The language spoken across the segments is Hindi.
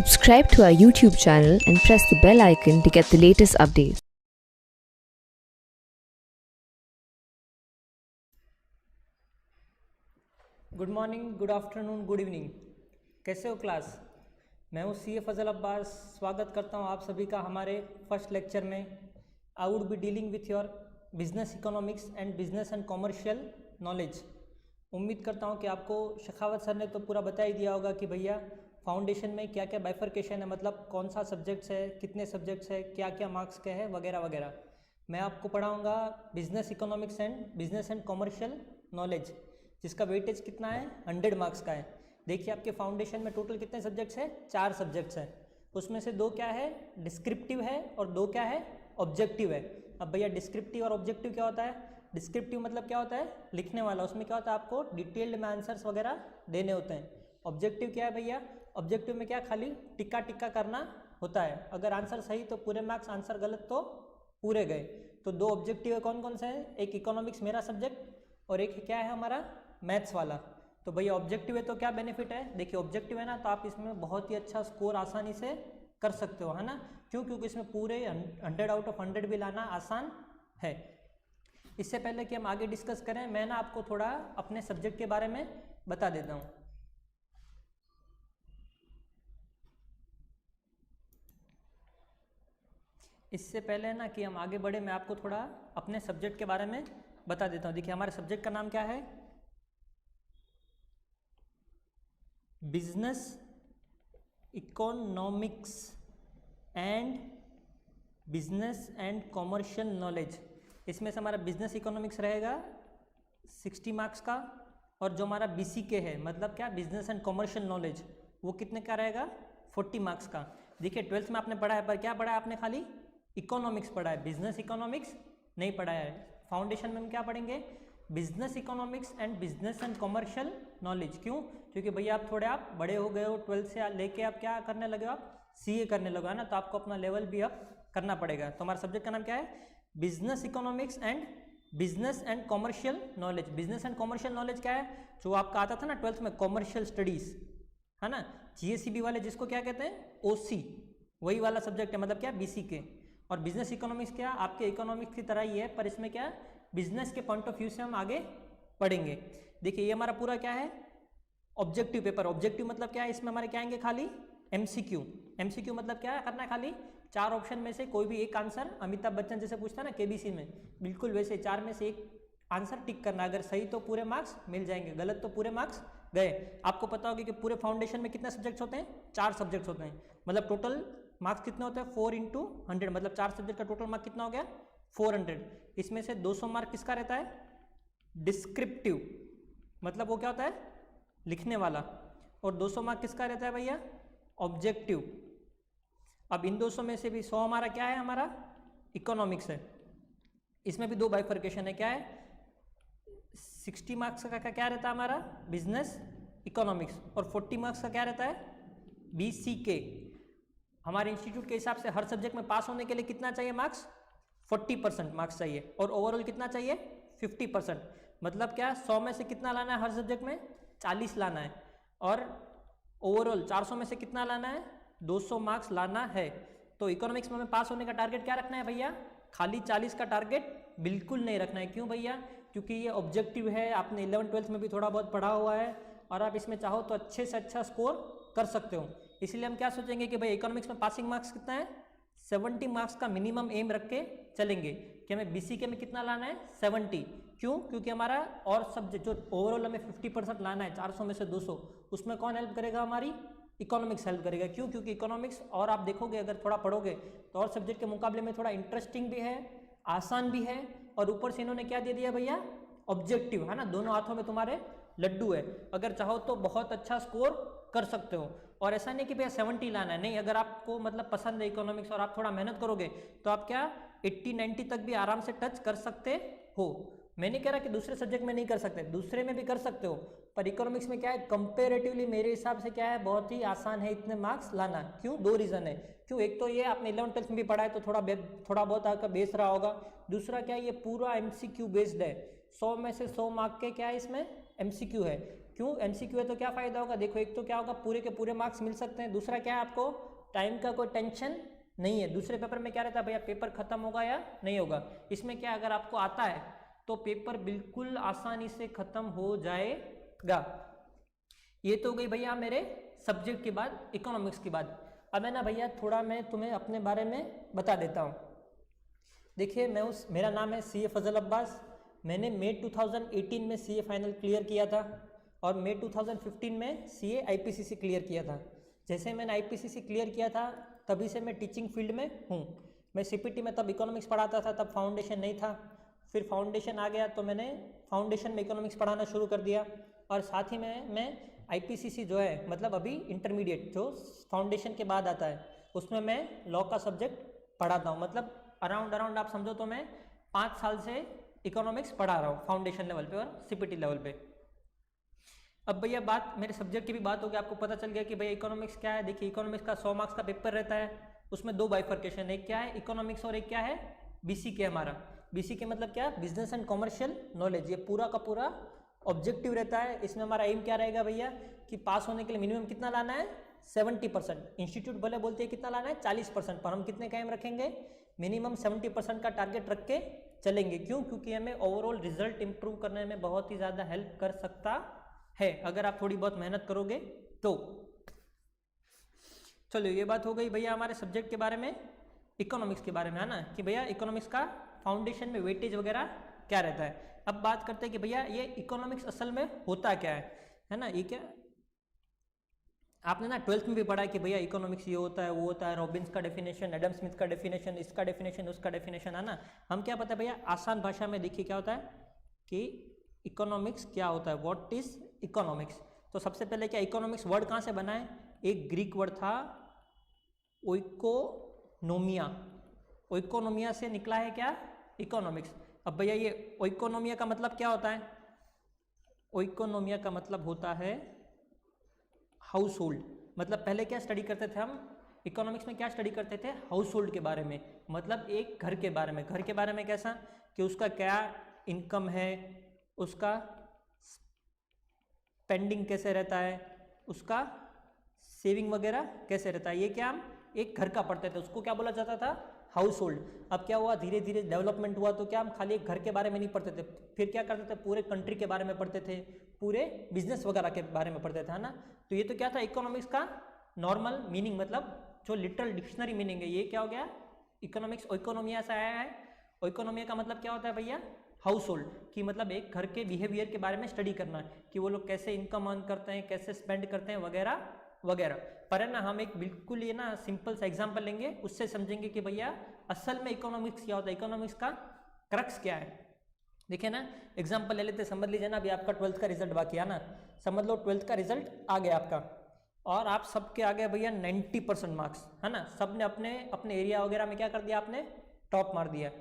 Subscribe to our YouTube channel and press the bell icon to get the latest updates. Good morning, good afternoon, good evening. कैसे हो क्लास? मैं हूँ CA फजल अब्बास। स्वागत करता हूँ आप सभी का हमारे फर्स्ट लेक्चर में। I would be dealing with your business economics and business and commercial knowledge. उम्मीद करता हूँ कि आपको शेखावत सर ने तो पूरा बता ही दिया होगा कि भैया फाउंडेशन में क्या क्या बाइफर्केशन है, मतलब कौन सा सब्जेक्ट्स है, कितने सब्जेक्ट्स है, क्या क्या मार्क्स के है, वगैरह वगैरह। मैं आपको पढ़ाऊँगा business economics and business and commercial knowledge, जिसका वेटेज कितना है, 100 मार्क्स का है। देखिए आपके फाउंडेशन में टोटल कितने सब्जेक्ट्स हैं? 4 सब्जेक्ट्स हैं। उसमें से 2 क्या है, डिस्क्रिप्टिव है, और 2 क्या है, ऑब्जेक्टिव है। अब भैया डिस्क्रिप्टिव और ऑब्जेक्टिव क्या होता है? डिस्क्रिप्टिव मतलब क्या होता है, लिखने वाला। उसमें क्या होता है, आपको डिटेल्ड में आंसर्स वगैरह देने होते हैं। ऑब्जेक्टिव क्या है भैया? ऑब्जेक्टिव में क्या, खाली टिक्का टिक्का करना होता है। अगर आंसर सही तो पूरे मार्क्स, आंसर गलत तो पूरे गए। तो 2 ऑब्जेक्टिव है, कौन कौन से हैं? एक इकोनॉमिक्स मेरा सब्जेक्ट, और एक क्या है हमारा, मैथ्स वाला। तो भैया ऑब्जेक्टिव है तो क्या बेनिफिट है? देखिए ऑब्जेक्टिव है ना, तो आप इसमें बहुत ही अच्छा स्कोर आसानी से कर सकते हो, है ना। क्यों? क्योंकि इसमें पूरे 100 आउट ऑफ 100 भी लाना आसान है। इससे पहले कि हम आगे डिस्कस करें, मैं ना आपको थोड़ा अपने सब्जेक्ट के बारे में बता देता हूँ। इससे पहले ना कि हम आगे बढ़े, मैं आपको थोड़ा अपने सब्जेक्ट के बारे में बता देता हूँ। देखिए हमारे सब्जेक्ट का नाम क्या है, business economics and business and commercial knowledge. इसमें से हमारा बिजनेस इकोनॉमिक्स रहेगा 60 मार्क्स का, और जो हमारा BCK है, मतलब क्या, बिजनेस एंड कॉमर्शियल नॉलेज, वो कितने का रहेगा, 40 मार्क्स का। देखिए 12th में आपने पढ़ा है, पर क्या पढ़ा है आपने? खाली इकोनॉमिक्स पढ़ा है, बिजनेस इकोनॉमिक्स नहीं पढ़ा है। फाउंडेशन में हम क्या पढ़ेंगे? Business economics and business and commercial knowledge. क्यों? क्योंकि भैया आप बड़े हो गए हो, 12th से लेके आप क्या करने लगे हो, आप CA करने लगे हो, है ना। तो आपको अपना लेवल भी अप करना पड़ेगा। तो हमारा सब्जेक्ट का नाम क्या है, business economics and business and commercial knowledge. Business and commercial knowledge क्या है? जो आपका आता था ना 12th में, कॉमर्शियल स्टडीज, है ना। GSCB वाले जिसको क्या कहते हैं, OC, वही वाला सब्जेक्ट है, मतलब क्या, BCK। और बिजनेस इकोनॉमिक्स क्या, आपके इकोनॉमिक्स की तरह ही है, पर इसमें क्या, बिजनेस के पॉइंट ऑफ व्यू से हम आगे पढ़ेंगे। देखिए ये हमारा पूरा क्या है, ऑब्जेक्टिव पेपर। ऑब्जेक्टिव मतलब क्या है, इसमें हमारे क्या आएंगे, खाली MCQ। MCQ मतलब क्या करना है, खाली 4 ऑप्शन में से कोई भी एक आंसर, अमिताभ बच्चन जैसे पूछता है ना KBC में, बिल्कुल वैसे 4 में से एक आंसर टिक करना। अगर सही तो पूरे मार्क्स मिल जाएंगे, गलत तो पूरे मार्क्स गए। आपको पता होगा कि पूरे फाउंडेशन में कितने सब्जेक्ट्स होते हैं? 4 सब्जेक्ट्स होते हैं। मतलब टोटल मार्क्स कितने होते हैं? 4 × 100, मतलब 4 सब्जेक्ट का टोटल मार्क कितना हो गया, 400। इसमें से 200 मार्क किसका रहता है? डिस्क्रिप्टिव, मतलब वो क्या होता है, लिखने वाला। और 200 मार्क किसका रहता है भैया? ऑब्जेक्टिव। अब इन 200 में से भी 100 हमारा क्या है, हमारा इकोनॉमिक्स है। इसमें भी 2 बाइफर्केशन है, क्या है, 60 मार्क्स का क्या रहता है हमारा, बिजनेस इकोनॉमिक्स, और 40 मार्क्स का क्या रहता है, BCK। हमारे इंस्टीट्यूट के हिसाब से हर सब्जेक्ट में पास होने के लिए कितना चाहिए मार्क्स, 40% मार्क्स चाहिए, और ओवरऑल कितना चाहिए, 50%। मतलब क्या, 100 में से कितना लाना है हर सब्जेक्ट में, 40 लाना है, और ओवरऑल 400 में से कितना लाना है, 200 मार्क्स लाना है। तो इकोनॉमिक्स में हमें पास होने का टारगेट क्या रखना है भैया, खाली 40 का टारगेट बिल्कुल नहीं रखना है। क्यों भैया? क्योंकि ये ऑब्जेक्टिव है, आपने 11th 12th में भी थोड़ा बहुत पढ़ा हुआ है, और आप इसमें चाहो तो अच्छे से अच्छा स्कोर कर सकते हो। इसलिए हम क्या सोचेंगे कि भाई इकोनॉमिक्स में पासिंग मार्क्स कितना है, 70 मार्क्स का मिनिमम एम रख के चलेंगे कि हमें BCK में कितना लाना है, 70। क्यों? क्योंकि हमारा और सब्जेक्ट जो ओवरऑल हमें 50% लाना है, 400 में से 200, उसमें कौन हेल्प करेगा, हमारी इकोनॉमिक्स हेल्प करेगा। क्यों? क्योंकि इकोनॉमिक्स, और आप देखोगे अगर थोड़ा पढ़ोगे तो और सब्जेक्ट के मुकाबले में थोड़ा इंटरेस्टिंग भी है, आसान भी है, और ऊपर से इन्होंने क्या दे दिया भैया, ऑब्जेक्टिव, है ना। दोनों हाथों में तुम्हारे लड्डू है, अगर चाहो तो बहुत अच्छा स्कोर कर सकते हो। और ऐसा नहीं कि भैया 70 लाना है, नहीं। अगर आपको मतलब पसंद है इकोनॉमिक्स और आप थोड़ा मेहनत करोगे तो आप क्या 80-90 तक भी आराम से टच कर सकते हो। मैं नहीं कह रहा कि दूसरे सब्जेक्ट में नहीं कर सकते, दूसरे में भी कर सकते हो, पर इकोनॉमिक्स में क्या है, कंपेरेटिवली मेरे हिसाब से क्या है, बहुत ही आसान है इतने मार्क्स लाना। क्यों? 2 रीज़न है। क्यों? एक तो ये आपने 11th 12th में भी पढ़ा है तो थोड़ा बहुत आपका बेस रहा होगा। दूसरा क्या है, ये पूरा MCQ बेस्ड है, 100 में से 100 मार्क के क्या है, इसमें MCQ है। क्यों MCQ है तो क्या फ़ायदा होगा, देखो एक तो क्या होगा पूरे के पूरे मार्क्स मिल सकते हैं, दूसरा क्या है आपको टाइम का कोई टेंशन नहीं है। दूसरे पेपर में क्या रहता है भैया पेपर खत्म होगा या नहीं होगा, इसमें क्या अगर आपको आता है तो पेपर बिल्कुल आसानी से खत्म हो जाएगा। ये तो हो गई भैया मेरे सब्जेक्ट की बात, इकोनॉमिक्स की बात। अब है ना भैया थोड़ा मैं तुम्हें अपने बारे में बता देता हूँ। देखिए मेरा नाम है CA फजल अब्बास। मैंने मई 2018 में CA फाइनल क्लियर किया था और मई 2015 में CA IPCC क्लियर किया था। जैसे मैंने IPCC क्लियर किया था तभी से मैं टीचिंग फील्ड में हूँ। मैं CPT में तब इकोनॉमिक्स पढ़ाता था, तब फाउंडेशन नहीं था। फिर फाउंडेशन आ गया तो मैंने फाउंडेशन में इकोनॉमिक्स पढ़ाना शुरू कर दिया और साथ ही में मैं IPCC जो है मतलब अभी इंटरमीडिएट जो फाउंडेशन के बाद आता है उसमें मैं लॉ का सब्जेक्ट पढ़ाता हूँ। मतलब अराउंड आप समझो तो मैं 5 साल से इकोनॉमिक्स पढ़ा रहा हूँ फाउंडेशन लेवल पे और CPT लेवल पे। अब भैया बात मेरे सब्जेक्ट की भी बात होगी, आपको पता चल गया कि भैया इकोनॉमिक्स क्या है। देखिए इकोनॉमिक्स का 100 मार्क्स का पेपर रहता है, उसमें 2 बाइफर्केशन, एक क्या है इकोनॉमिक्स और एक क्या है BCK हमारा। BCK मतलब क्या, बिजनेस एंड कॉमर्शियल नॉलेज। ये पूरा का पूरा ऑब्जेक्टिव रहता है। इसमें हमारा एम क्या रहेगा भैया कि पास होने के लिए मिनिमम कितना लाना है 70%। इंस्टीट्यूट भले बोलते हैं कितना लाना है 40%, पर हम कितने का एम रखेंगे मिनिमम 70% का टारगेट रख के चलेंगे। क्यों, क्योंकि हमें ओवरऑल रिजल्ट इंप्रूव करने में बहुत ही ज़्यादा हेल्प कर सकता है अगर आप थोड़ी बहुत मेहनत करोगे तो। चलो ये बात हो गई भैया हमारे सब्जेक्ट के बारे में, इकोनॉमिक्स के बारे में, है ना, कि भैया इकोनॉमिक्स का फाउंडेशन में वेटेज वगैरह क्या रहता है। अब बात करते हैं कि भैया ये इकोनॉमिक्स असल में होता क्या है ना। ये क्या आपने ना 12th में भी पढ़ा कि भैया इकोनॉमिक्स ये होता है वो होता है, रॉबिन्स का डेफिनेशन, एडम स्मिथ का डेफिनेशन, इसका डेफिनेशन, उसका डेफिनेशन, है ना। हम क्या पता है भैया आसान भाषा में देखिए क्या होता है कि इकोनॉमिक्स क्या होता है, व्हाट इज इकोनॉमिक्स। तो सबसे पहले क्या इकोनॉमिक्स वर्ड कहाँ से बना है, एक ग्रीक वर्ड था ओइकोनोमिया, ओइकोनोमिया से निकला है क्या इकोनॉमिक्स। अब भैया ये ओइकोनोमिया का मतलब क्या होता है, ओइकोनोमिया का मतलब होता है हाउस होल्ड। मतलब पहले क्या स्टडी करते थे हम इकोनॉमिक्स में, क्या स्टडी करते थे हाउस होल्ड के बारे में, मतलब एक घर के बारे में। घर के बारे में कैसा कि उसका क्या इनकम है, उसका स्पेंडिंग कैसे रहता है, उसका सेविंग वगैरह कैसे रहता है। ये क्या हम एक घर का पढ़ते थे, उसको क्या बोला जाता था हाउस होल्ड। अब क्या हुआ धीरे धीरे डेवलपमेंट हुआ तो क्या हम खाली एक घर के बारे में नहीं पढ़ते थे, फिर क्या करते थे पूरे कंट्री के बारे में पढ़ते थे, पूरे बिजनेस वगैरह के बारे में पढ़ते थे, है ना। तो ये तो क्या था इकोनॉमिक्स का नॉर्मल मीनिंग, मतलब जो लिटरल डिक्शनरी मीनिंग है। ये क्या हो गया इकोनॉमिक्स ओइकोनोमिया से आया है। ओइकोनोमिया का मतलब क्या होता है भैया हाउस होल्ड की, मतलब एक घर के बिहेवियर के बारे में स्टडी करना है कि वो लोग कैसे इनकम अर्न करते हैं, कैसे स्पेंड करते हैं वगैरह वगैरह। पर है ना हम एक बिल्कुल ये ना सिंपल सा एग्जांपल लेंगे, उससे समझेंगे कि भैया असल में इकोनॉमिक्स क्या होता है, इकोनॉमिक्स का क्रक्स क्या है। देखिए ना एग्जांपल ले लेते, समझ लीजिए ना अभी आपका 12th का रिजल्ट बाकी है ना, समझ लो 12th का रिजल्ट आ गया आपका और आप सबके आ गए भैया 90% मार्क्स, है ना। सब ने अपने अपने एरिया वगैरह में क्या कर दिया, आपने टॉप मार दिया।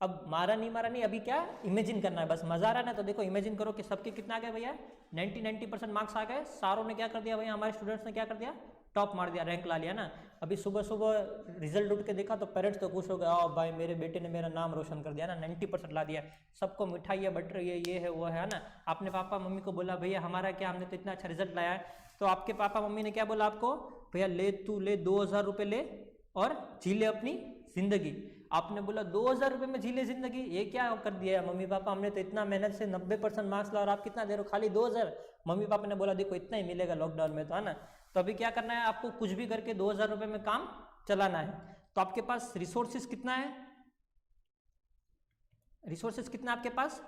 अब मारा नहीं, अभी क्या इमेजिन करना है, बस मजा आ रहा है ना। तो देखो इमेजिन करो कि सबके कितना आ गए भैया 90% मार्क्स आ गए, सारों ने क्या कर दिया भैया, हमारे स्टूडेंट्स ने क्या कर दिया टॉप मार दिया, रैंक ला लिया ना। अभी सुबह सुबह रिजल्ट उठ के देखा तो पेरेंट्स तो खुश हो गए, आओ भाई मेरे बेटे ने मेरा नाम रोशन कर दिया ना, 90% ला दिया, सबको मिठाई है बट रही है, ये है वो है ना। आपने पापा मम्मी को बोला भैया हमारा क्या, हमने तो इतना अच्छा रिजल्ट लाया है। तो आपके पापा मम्मी ने क्या बोला आपको, भैया ले तू ले 2000 रुपये ले और जी ले अपनी जिंदगी। आपने बोला 2000 रुपये में जी ले जिंदगी, ये क्या कर दिया मम्मी पापा, हमने तो इतना मेहनत से 90% मार्क्स ला और आप कितना दे रहे हो खाली 2000। मम्मी पापा ने बोला देखो इतना ही मिलेगा लॉकडाउन में, तो है ना। तो अभी क्या करना है आपको, कुछ भी करके 2000 रुपये में काम चलाना है। तो आपके पास रिसोर्सेज कितना है, रिसोर्सेज कितना आपके पास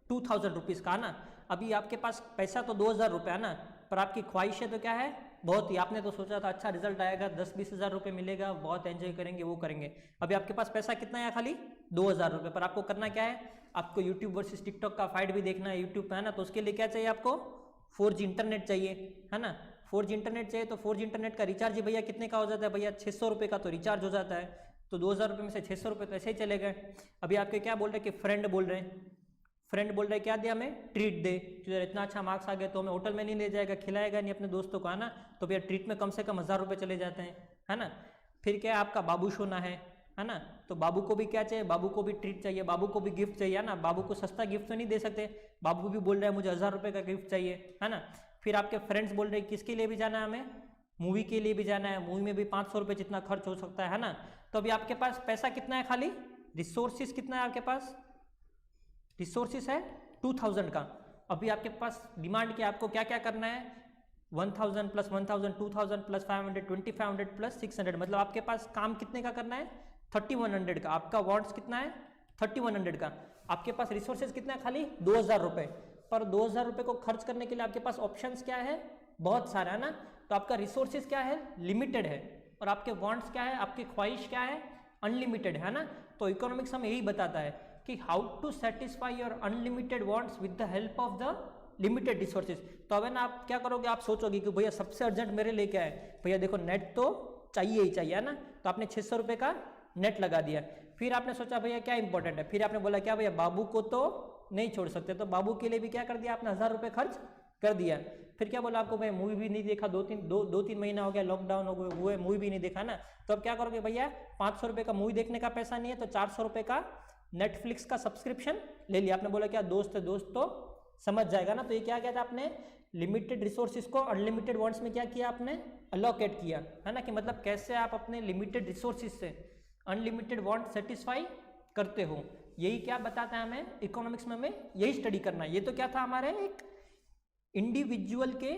2000 रुपीज़ का, है ना। अभी आपके पास पैसा तो 2000 रुपये है ना, पर आपकी ख्वाहिशें तो क्या है बहुत ही। आपने तो सोचा था अच्छा रिजल्ट आएगा 10-20 हज़ार रुपये मिलेगा, बहुत एंजॉय करेंगे वो करेंगे। अभी आपके पास पैसा कितना है खाली 2000 रुपये, पर आपको करना क्या है, आपको यूट्यूब वर्सेस टिकटॉक का फाइट भी देखना है यूट्यूब पे, है ना। तो उसके लिए क्या चाहिए आपको 4G इंटरनेट चाहिए, है ना। 4G इंटरनेट चाहिए तो 4G इंटरनेट का रिचार्ज ही भैया कितने का हो जाता है भैया 600 रुपये का तो रिचार्ज हो जाता है। तो 2000 रुपये में से 600 रुपये तो ऐसे ही चले गए। अभी आपके क्या बोल रहे हैं कि फ्रेंड बोल रहे हैं, फ्रेंड बोल रहे हैं क्या दे हमें ट्रीट दे, तो इतना अच्छा मार्क्स आ गया तो हमें होटल में नहीं ले जाएगा, खिलाएगा नहीं अपने दोस्तों को, है ना। तो भैया ट्रीट में कम से कम 1000 रुपये चले जाते हैं, है ना। फिर क्या है आपका बाबू सोना है है ना। तो बाबू को भी क्या चाहिए, बाबू को भी ट्रीट चाहिए, बाबू को भी गिफ्ट चाहिए, है ना। बाबू को सस्ता गिफ्ट तो नहीं दे सकते, बाबू भी बोल रहे हैं मुझे 1000 रुपये का गिफ्ट चाहिए, है ना। फिर आपके फ्रेंड्स बोल रहे हैं किसके लिए भी जाना है, हमें मूवी के लिए भी जाना है, मूवी में भी 500 रुपये जितना खर्च हो सकता है ना। तो अभी आपके पास पैसा कितना है, खाली रिसोर्सिस कितना है आपके पास, रिसोर्सिस है 2000 का। अभी आपके पास डिमांड क्या, आपको क्या क्या करना है, 1000 प्लस 1000 2000 प्लस 500 2500 प्लस 600, मतलब आपके पास काम कितने का करना है 3100 का। आपका वांट्स कितना है 3100 का। आपके पास रिसोर्सेज कितना है, खाली 2000 रुपये। पर 2000 रुपये को खर्च करने के लिए आपके पास ऑप्शंस क्या है, बहुत सारा है ना। तो आपका रिसोर्सेज क्या है, लिमिटेड है, और आपके वांट्स क्या है, आपकी ख्वाहिश क्या है, अनलिमिटेड है ना। तो इकोनॉमिक्स हमें यही बताता है कि how to satisfy your unlimited wants with the help of the limited resources. तो अब ना आप क्या करोगे, आप सोचोगे कि भैया सबसे अर्जेंट मेरे लिए क्या है, भैया देखो नेट तो चाहिए ही चाहिए, है ना। तो आपने 600 रुपये का नेट लगा दिया। फिर आपने सोचा भैया क्या इंपॉर्टेंट है, फिर आपने बोला क्या भैया बाबू को तो नहीं छोड़ सकते, तो बाबू के लिए भी क्या कर दिया आपने, 1000 रुपये खर्च कर दिया। फिर क्या बोला आपको, भाई मूवी भी नहीं देखा, दो तीन महीना हो गया, लॉकडाउन हो गए हुए, मूवी भी नहीं देखा ना। तो अब क्या करोगे भैया, 500 रुपये का मूवी देखने का पैसा नहीं है, तो 400 रुपये का नेटफ्लिक्स का सब्सक्रिप्शन ले लिया। आपने बोला क्या दोस्त है, दोस्त तो समझ जाएगा ना। तो ये क्या किया था आपने, लिमिटेड रिसोर्सेज को अनलिमिटेड वांट्स में क्या किया आपने, अलोकेट किया, है ना। कि मतलब कैसे आप अपने लिमिटेड रिसोर्सेज से अनलिमिटेड वांट सेटिस्फाई करते हो। यही क्या बताता है हमें इकोनॉमिक्स में, हमें यही स्टडी करना है। ये तो क्या था हमारे एक इंडिविजुअल के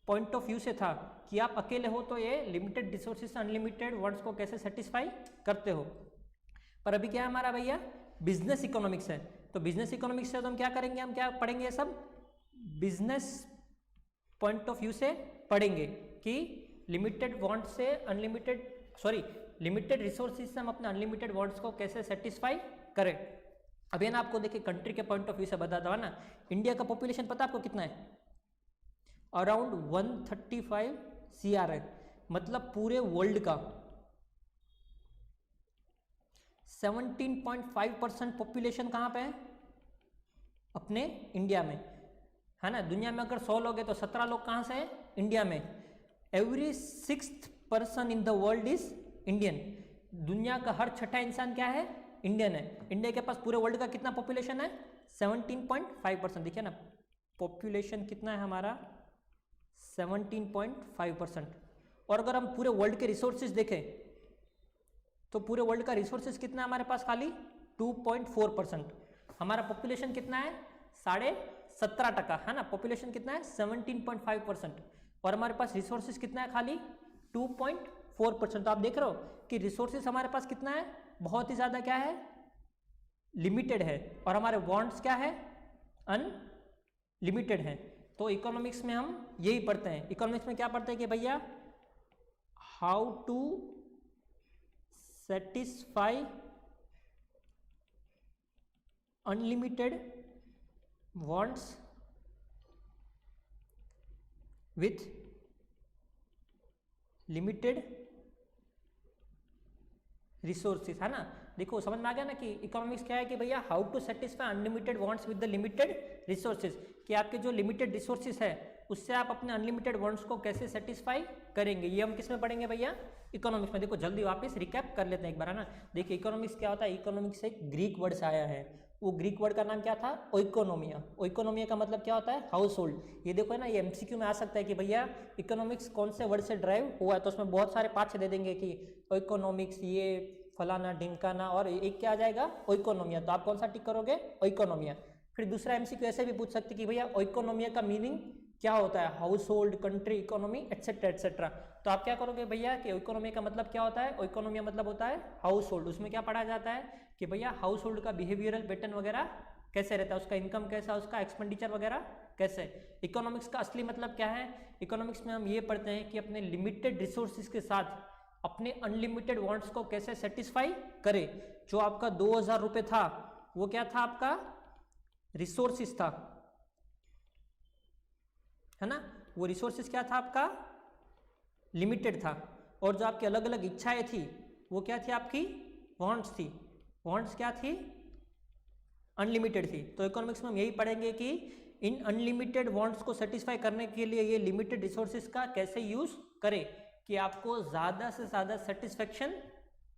पॉइंट ऑफ व्यू से था कि आप अकेले हो तो ये लिमिटेड रिसोर्सेज से अनलिमिटेड वांट्स को कैसे सेटिस्फाई करते हो। पर अभी क्या है हमारा भैया, बिजनेस इकोनॉमिक्स है। तो बिजनेस इकोनॉमिक्स से तो हम क्या करेंगे, हम क्या पढ़ेंगे, ये सब बिजनेस पॉइंट ऑफ व्यू से पढ़ेंगे कि limited want say unlimited, sorry limited resources से हम अपने अनलिमिटेड वांट्स को कैसे सेटिस्फाई करें। अभी ना आपको देखिए कंट्री के पॉइंट ऑफ व्यू से बताता हूँ ना। इंडिया का पॉपुलेशन पता आपको कितना है, अराउंड 135 CR है, मतलब पूरे वर्ल्ड का 17.5% पॉपुलेशन कहाँ पे है, अपने इंडिया में, है ना। दुनिया में अगर 100 लोग हैं तो 17 लोग कहाँ से हैं, इंडिया में। Every 6th person in the world is Indian. दुनिया का हर छठा इंसान क्या है, इंडियन है। इंडिया के पास पूरे वर्ल्ड का कितना पॉपुलेशन है, 17.5%। देखिए ना पॉपुलेशन कितना है हमारा, 17.5%। और अगर हम पूरे वर्ल्ड के रिसोर्सेज देखें तो पूरे वर्ल्ड का रिसोर्सेज कितना है हमारे पास, खाली 2.4%। हमारा पॉपुलेशन कितना है, 17.5%, है ना। पॉपुलेशन कितना है 17.5%, और हमारे पास रिसोर्सेज कितना है, खाली 2.4%। तो आप देख रहे हो कि रिसोर्सेज हमारे पास कितना है, बहुत ही ज़्यादा क्या है, लिमिटेड है, और हमारे वांट्स क्या है, अनलिमिटेड है। तो इकोनॉमिक्स में हम यही पढ़ते हैं। इकोनॉमिक्स में क्या पढ़ते हैं कि भैया how to satisfy unlimited wants with limited resources, है ना। देखो समझ में आ गया ना कि इकोनॉमिक्स क्या है कि भैया how to satisfy unlimited wants with the limited resources, कि आपके जो लिमिटेड रिसोर्सेज है उससे आप अपने अनलिमिटेड वांट्स को कैसे सेटिस्फाई करेंगे। ये हम किस में पढ़ेंगे भैया, इकोनॉमिक्स में। देखो जल्दी वापस रिकैप कर लेते हैं एक बार, है ना। देखिए इकोनॉमिक्स क्या होता है, इकोनॉमिक्स से एक ग्रीक वर्ड से आया है। वो ग्रीक वर्ड का नाम क्या था, ओइकोनोमिया। ओइकोनोमिया का मतलब क्या होता है, हाउस होल्ड। ये देखो है ना, ये एमसीक्यू में आ सकता है कि भैया इकोनॉमिक्स कौन से वर्ड से ड्राइव हुआ है, तो उसमें बहुत सारे पार्ट दे देंगे कि इकोनॉमिक्स ये फलाना ढिमकाना, और एक क्या आ जाएगा, ओइकोनोमिया। तो आप कौन सा टिक करोगे, ओइकोनोमिया। फिर दूसरा एमसीक्यू ऐसे भी पूछ सकते कि भैया ओइकोनोमिया का मीनिंग क्या होता है, house hold, country, economy, etcetera etcetera. तो आप क्या करोगे भैया कि इकोनॉमी का मतलब क्या होता है, इकोनॉमी मतलब होता है हाउस होल्ड। उसमें क्या पढ़ा जाता है कि भैया हाउस होल्ड का बिहेवियरल पैटर्न वगैरह कैसे रहता है, उसका इनकम कैसा, उसका एक्सपेंडिचर वगैरह कैसे। इकोनॉमिक्स का असली मतलब क्या है, इकोनॉमिक्स में हम ये पढ़ते हैं कि अपने लिमिटेड रिसोर्सेज के साथ अपने अनलिमिटेड वांट्स को कैसे सेटिस्फाई करे। जो आपका 2000 रुपये था वो क्या था, आपका रिसोर्सेज था, है ना। वो रिसोर्सेज क्या था आपका, लिमिटेड था। और जो आपकी अलग अलग इच्छाएं थी वो क्या थी, आपकी वांट्स थी। वांट्स क्या थी, अनलिमिटेड थी। तो इकोनॉमिक्स में हम यही पढ़ेंगे कि इन अनलिमिटेड वांट्स को सेटिस्फाई करने के लिए ये लिमिटेड रिसोर्सेज का कैसे यूज करें कि आपको ज़्यादा से ज़्यादा सेटिस्फेक्शन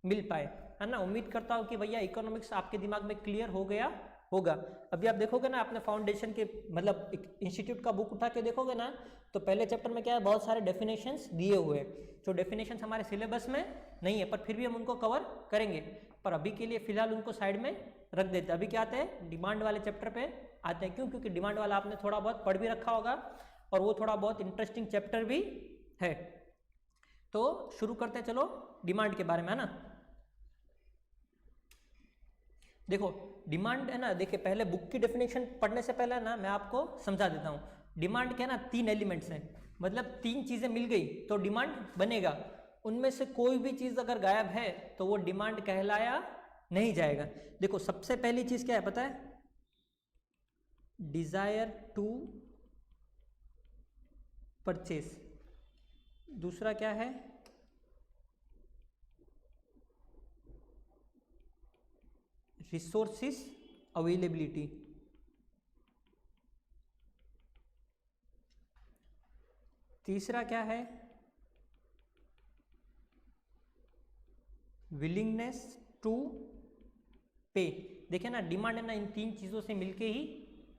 मिल पाए, है ना। उम्मीद करता हूँ कि भैया इकोनॉमिक्स आपके दिमाग में क्लियर हो गया होगा। अभी आप देखोगे ना अपने फाउंडेशन के मतलब इंस्टीट्यूट का बुक उठा के देखोगे ना, तो पहले चैप्टर में क्या है, बहुत सारे डेफिनेशंस दिए हुए हैं, जो डेफिनेशंस हमारे सिलेबस में नहीं है, पर फिर भी हम उनको कवर करेंगे। पर अभी के लिए फिलहाल उनको साइड में रख देते हैं। अभी क्या आते हैं, डिमांड वाले चैप्टर पे आते हैं। क्यों? क्योंकि डिमांड वाला आपने थोड़ा बहुत पढ़ भी रखा होगा और वो थोड़ा बहुत इंटरेस्टिंग चैप्टर भी है। तो शुरू करते हैं चलो डिमांड के बारे में, है ना। देखो डिमांड है ना, देखिए पहले बुक की डेफिनेशन पढ़ने से पहले ना मैं आपको समझा देता हूँ। डिमांड के ना 3 एलिमेंट्स हैं, मतलब 3 चीज़ें मिल गई तो डिमांड बनेगा। उनमें से कोई भी चीज़ अगर गायब है तो वो डिमांड कहलाया नहीं जाएगा। देखो सबसे पहली चीज़ क्या है पता है, डिजायर टू परचेस। दूसरा क्या है, रिसोर्सेस अवेलेबिलिटी। तीसरा क्या है, विलिंगनेस टू पे। देखिए ना डिमांड है ना इन 3 चीज़ों से मिलके ही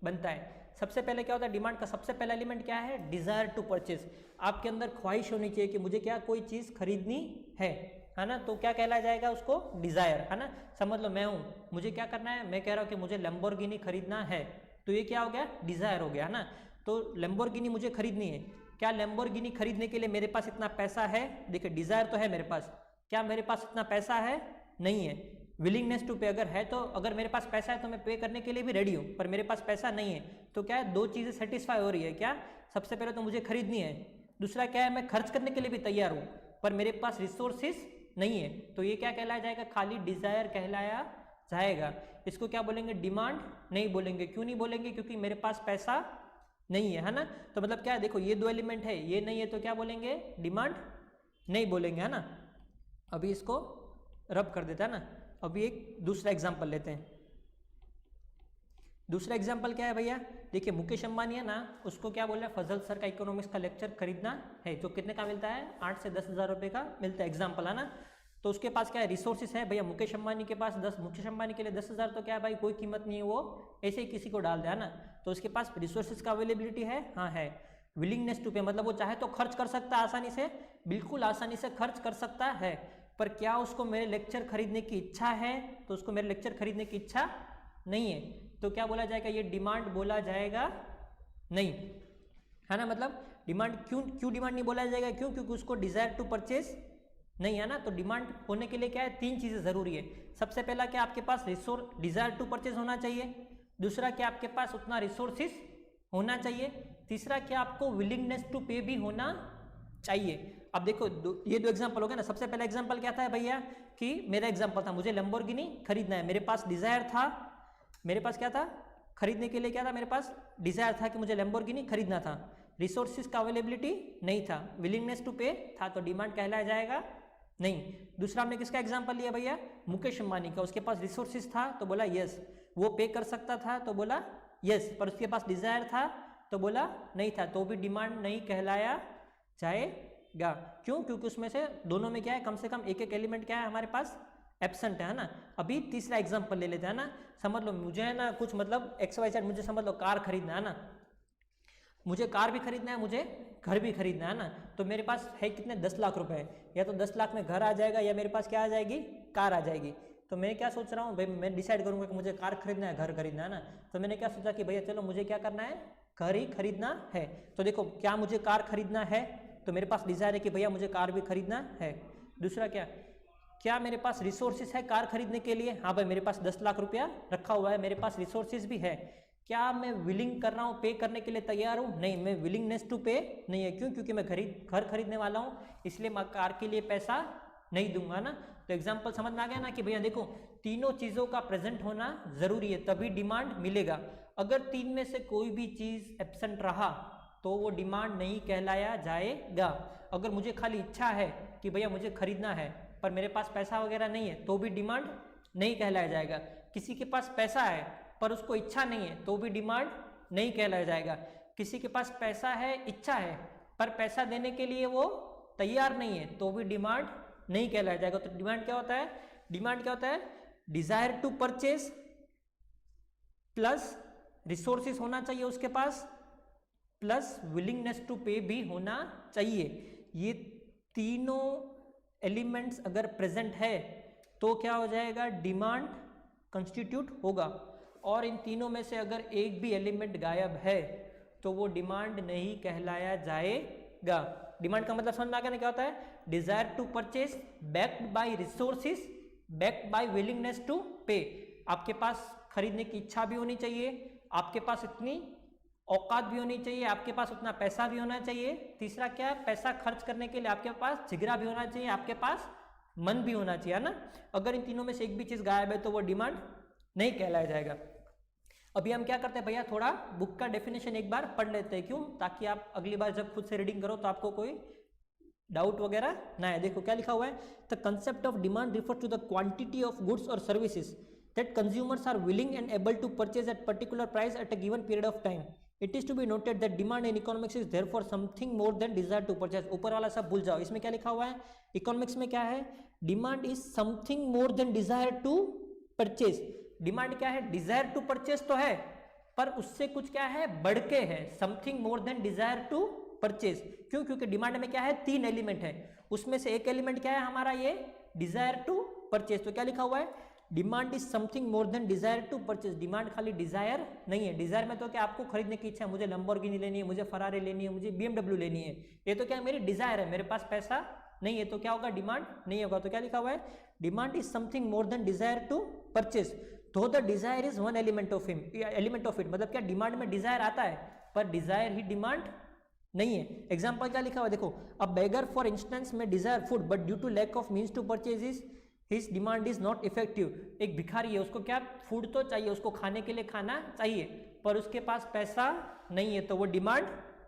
बनता है। सबसे पहले क्या होता है, डिमांड का सबसे पहला एलिमेंट क्या है, डिजायर टू परचेज। आपके अंदर ख्वाहिश होनी चाहिए कि मुझे क्या कोई चीज़ खरीदनी है ना। तो क्या कहला जाएगा उसको, डिजायर, है ना। समझ लो मैं हूँ, मुझे क्या करना है, मैं कह रहा हूँ कि मुझे लैम्बोर्गिनी खरीदना है, तो ये क्या हो गया, डिजायर हो गया, है ना। तो लैम्बोर्गिनी मुझे खरीदनी है, क्या लैम्बोर्गिनी खरीदने के लिए मेरे पास इतना पैसा है। देखिए डिजायर तो है मेरे पास, क्या मेरे पास इतना पैसा है, नहीं है। विलिंगनेस टू पे अगर है, तो अगर मेरे पास पैसा है तो मैं पे करने के लिए भी रेडी हूँ, पर मेरे पास पैसा नहीं है। तो क्या है, 2 चीज़ें सेटिस्फाई हो रही है। क्या, सबसे पहले तो मुझे खरीदनी है, दूसरा क्या है, मैं खर्च करने के लिए भी तैयार हूँ, पर मेरे पास रिसोर्सेस नहीं है। तो ये क्या कहलाया जाएगा, खाली डिजायर कहलाया जाएगा। इसको क्या बोलेंगे, डिमांड नहीं बोलेंगे। क्यों नहीं बोलेंगे, क्योंकि मेरे पास पैसा नहीं है ना। तो मतलब क्या है, देखो ये 2 एलिमेंट है, ये नहीं है तो क्या बोलेंगे, डिमांड नहीं बोलेंगे, है ना। अभी इसको रब कर देता है ना। अभी एक दूसरा एग्जांपल लेते हैं। दूसरा एग्जांपल क्या है भैया, देखिए मुकेश अंबानी है ना, उसको क्या बोल रहे हैं, फजल सर का इकोनॉमिक्स का लेक्चर खरीदना है, जो कितने का मिलता है, 8 से 10 हज़ार रुपये का मिलता है, एग्जांपल, है ना। तो उसके पास क्या है, रिसोर्सेस है भैया। मुकेश अंबानी के पास मुकेश अंबानी के लिए 10,000 तो क्या है भाई, कोई कीमत नहीं है, वो ऐसे ही किसी को डाल दे, है ना। तो उसके पास रिसोर्सेज का अवेलेबिलिटी है, हाँ है। विलिंगनेस टू पे मतलब वो चाहे तो खर्च कर सकता है आसानी से, बिल्कुल आसानी से खर्च कर सकता है, पर क्या उसको मेरे लेक्चर खरीदने की इच्छा है, तो उसको मेरे लेक्चर खरीदने की इच्छा नहीं है। तो क्या बोला जाएगा, ये डिमांड बोला जाएगा नहीं, है ना। मतलब डिमांड क्यों डिमांड नहीं बोला जाएगा, क्यों, क्योंकि उसको डिजायर टू परचेज नहीं है ना। तो डिमांड होने के लिए क्या है, 3 चीज़ें जरूरी है। सबसे पहला क्या, आपके पास डिजायर टू परचेज होना चाहिए। दूसरा क्या, आपके पास उतना रिसोर्सेस होना चाहिए। तीसरा क्या, आपको विलिंगनेस टू पे भी होना चाहिए। अब देखो ये 2 एग्जांपल हो गए ना। सबसे पहला एग्जांपल क्या था भैया, कि मेरा एग्जांपल था, मुझे लैम्बोर्गिनी खरीदना है, मेरे पास डिजायर था, मेरे पास क्या था, खरीदने के लिए क्या था, मेरे पास डिजायर था कि मुझे लैम्बोर्गिनी खरीदना था। रिसोर्सेज का अवेलेबिलिटी नहीं था, विलिंगनेस टू पे था, तो डिमांड कहलाया जाएगा नहीं। दूसरा हमने किसका एग्जांपल लिया भैया, मुकेश अंबानी का। उसके पास रिसोर्सेज था तो बोला यस, वो पे कर सकता था तो बोला यस, पर उसके पास डिजायर था तो बोला नहीं था, तो भी डिमांड नहीं कहलाया जाएगा। क्यों, क्योंकि उसमें से दोनों में क्या है, कम से कम एक एलिमेंट क्या है हमारे पास, एब्सेंट है ना। अभी तीसरा एग्जांपल ले लेते हैं ना। समझ लो मुझे है ना कुछ मतलब XYZ, मुझे समझ लो कार खरीदना है ना, मुझे कार भी खरीदना है, मुझे घर भी खरीदना है ना। तो मेरे पास है कितने, 10 लाख रुपए, या तो 10 लाख में घर आ जाएगा, या मेरे पास क्या आ जाएगी, कार आ जाएगी। तो मैं क्या सोच रहा हूँ भाई, मैं डिसाइड करूंगा कि मुझे कार खरीदना है, घर खरीदना है ना। तो मैंने क्या सोचा कि भैया चलो मुझे क्या करना है, घर ही खरीदना है। तो देखो क्या मुझे कार खरीदना है, तो मेरे पास डिजायर है कि भैया मुझे कार भी खरीदना है। दूसरा क्या मेरे पास रिसोर्सेज है कार खरीदने के लिए, हाँ भाई मेरे पास 10 लाख रुपया रखा हुआ है, मेरे पास रिसोर्सेज भी है। क्या मैं विलिंग कर रहा हूँ, पे करने के लिए तैयार हूँ, नहीं, मैं विलिंगनेस टू पे नहीं है। क्यों, क्योंकि मैं घर खरीदने वाला हूँ, इसलिए मैं कार के लिए पैसा नहीं दूंगा ना। तो एग्जाम्पल समझ में आ गया ना कि भैया देखो तीनों चीज़ों का प्रेजेंट होना जरूरी है, तभी डिमांड मिलेगा। अगर 3 में से कोई भी चीज़ एब्सेंट रहा तो वो डिमांड नहीं कहलाया जाएगा। अगर मुझे खाली इच्छा है कि भैया मुझे खरीदना है, पर मेरे पास पैसा वगैरह नहीं है, तो भी डिमांड नहीं कहलाया जाएगा। किसी के पास पैसा है पर उसको इच्छा नहीं है, तो भी डिमांड नहीं कहलाया जाएगा। किसी के पास पैसा है, इच्छा है, पर पैसा देने के लिए वो तैयार नहीं है, तो भी डिमांड नहीं कहलाया जाएगा। तो डिमांड क्या होता है? डिमांड क्या होता है? Desire to purchase plus resources होना चाहिए उसके पास, प्लस विलिंगनेस टू पे भी होना चाहिए। ये तीनों एलिमेंट्स अगर प्रेजेंट है तो क्या हो जाएगा? डिमांड कंस्टिट्यूट होगा। और इन तीनों में से अगर एक भी एलिमेंट गायब है तो वो डिमांड नहीं कहलाया जाएगा। डिमांड का मतलब समझ में आ गया ना क्या होता है? Desire to purchase backed by resources backed by willingness to pay. आपके पास खरीदने की इच्छा भी होनी चाहिए, आपके पास इतनी औकात भी होनी चाहिए, आपके पास उतना पैसा भी होना चाहिए। तीसरा क्या है? पैसा खर्च करने के लिए आपके पास जिगरा भी होना चाहिए, आपके पास मन भी होना चाहिए, है ना। अगर इन तीनों में से एक भी चीज गायब है तो वो डिमांड नहीं कहलाया जाएगा। अभी हम क्या करते हैं भैया, थोड़ा बुक का डेफिनेशन एक बार पढ़ लेते हैं। क्यों? ताकि आप अगली बार जब खुद से रीडिंग करो तो आपको कोई डाउट वगैरह ना है। देखो क्या लिखा हुआ है, the concept of demand refer to the quantity of goods और services that consumers are willing and able to purchase at particular price at a given period of time. It is to be noted that demand in economics is therefore something more than desire to purchase. ऊपर वाला सब भूल जाओ, इसमें क्या लिखा हुआ है? इकोनॉमिक्स में क्या है? Demand is something more than desire to purchase. Demand क्या है? डिजायर टू परचेज तो है, पर उससे कुछ क्या है? बढ़ के है, something more than desire to purchase. क्यों? क्योंकि डिमांड में क्या है? तीन एलिमेंट है, उसमें से एक एलिमेंट क्या है हमारा? ये डिजायर टू परचेज। तो क्या लिखा हुआ है? Demand is something more than desire to purchase. Demand खाली डिजायर नहीं है। डिजायर में तो क्या आपको खरीदने की इच्छा है, मुझे लंबोर्गिनी लेनी है, मुझे फरारी लेनी है, मुझे BMW लेनी है, ये तो क्या मेरी डिजायर है, मेरे पास पैसा नहीं है, तो क्या होगा? डिमांड नहीं होगा। तो क्या लिखा हुआ है? Demand is something more than desire to purchase, तो the desire is one element of it. मतलब क्या डिमांड में डिजायर आता है पर डिजायर ही डिमांड नहीं है। एग्जाम्पल क्या लिखा हुआ है देखो, a beggar for instance may desire food but due to lack of means to purchase is his demand is not effective. एक भिखारी है, उसको क्या फूड तो चाहिए, उसको खाने के लिए खाना चाहिए, पर उसके पास पैसा नहीं है, तो वो डिमांड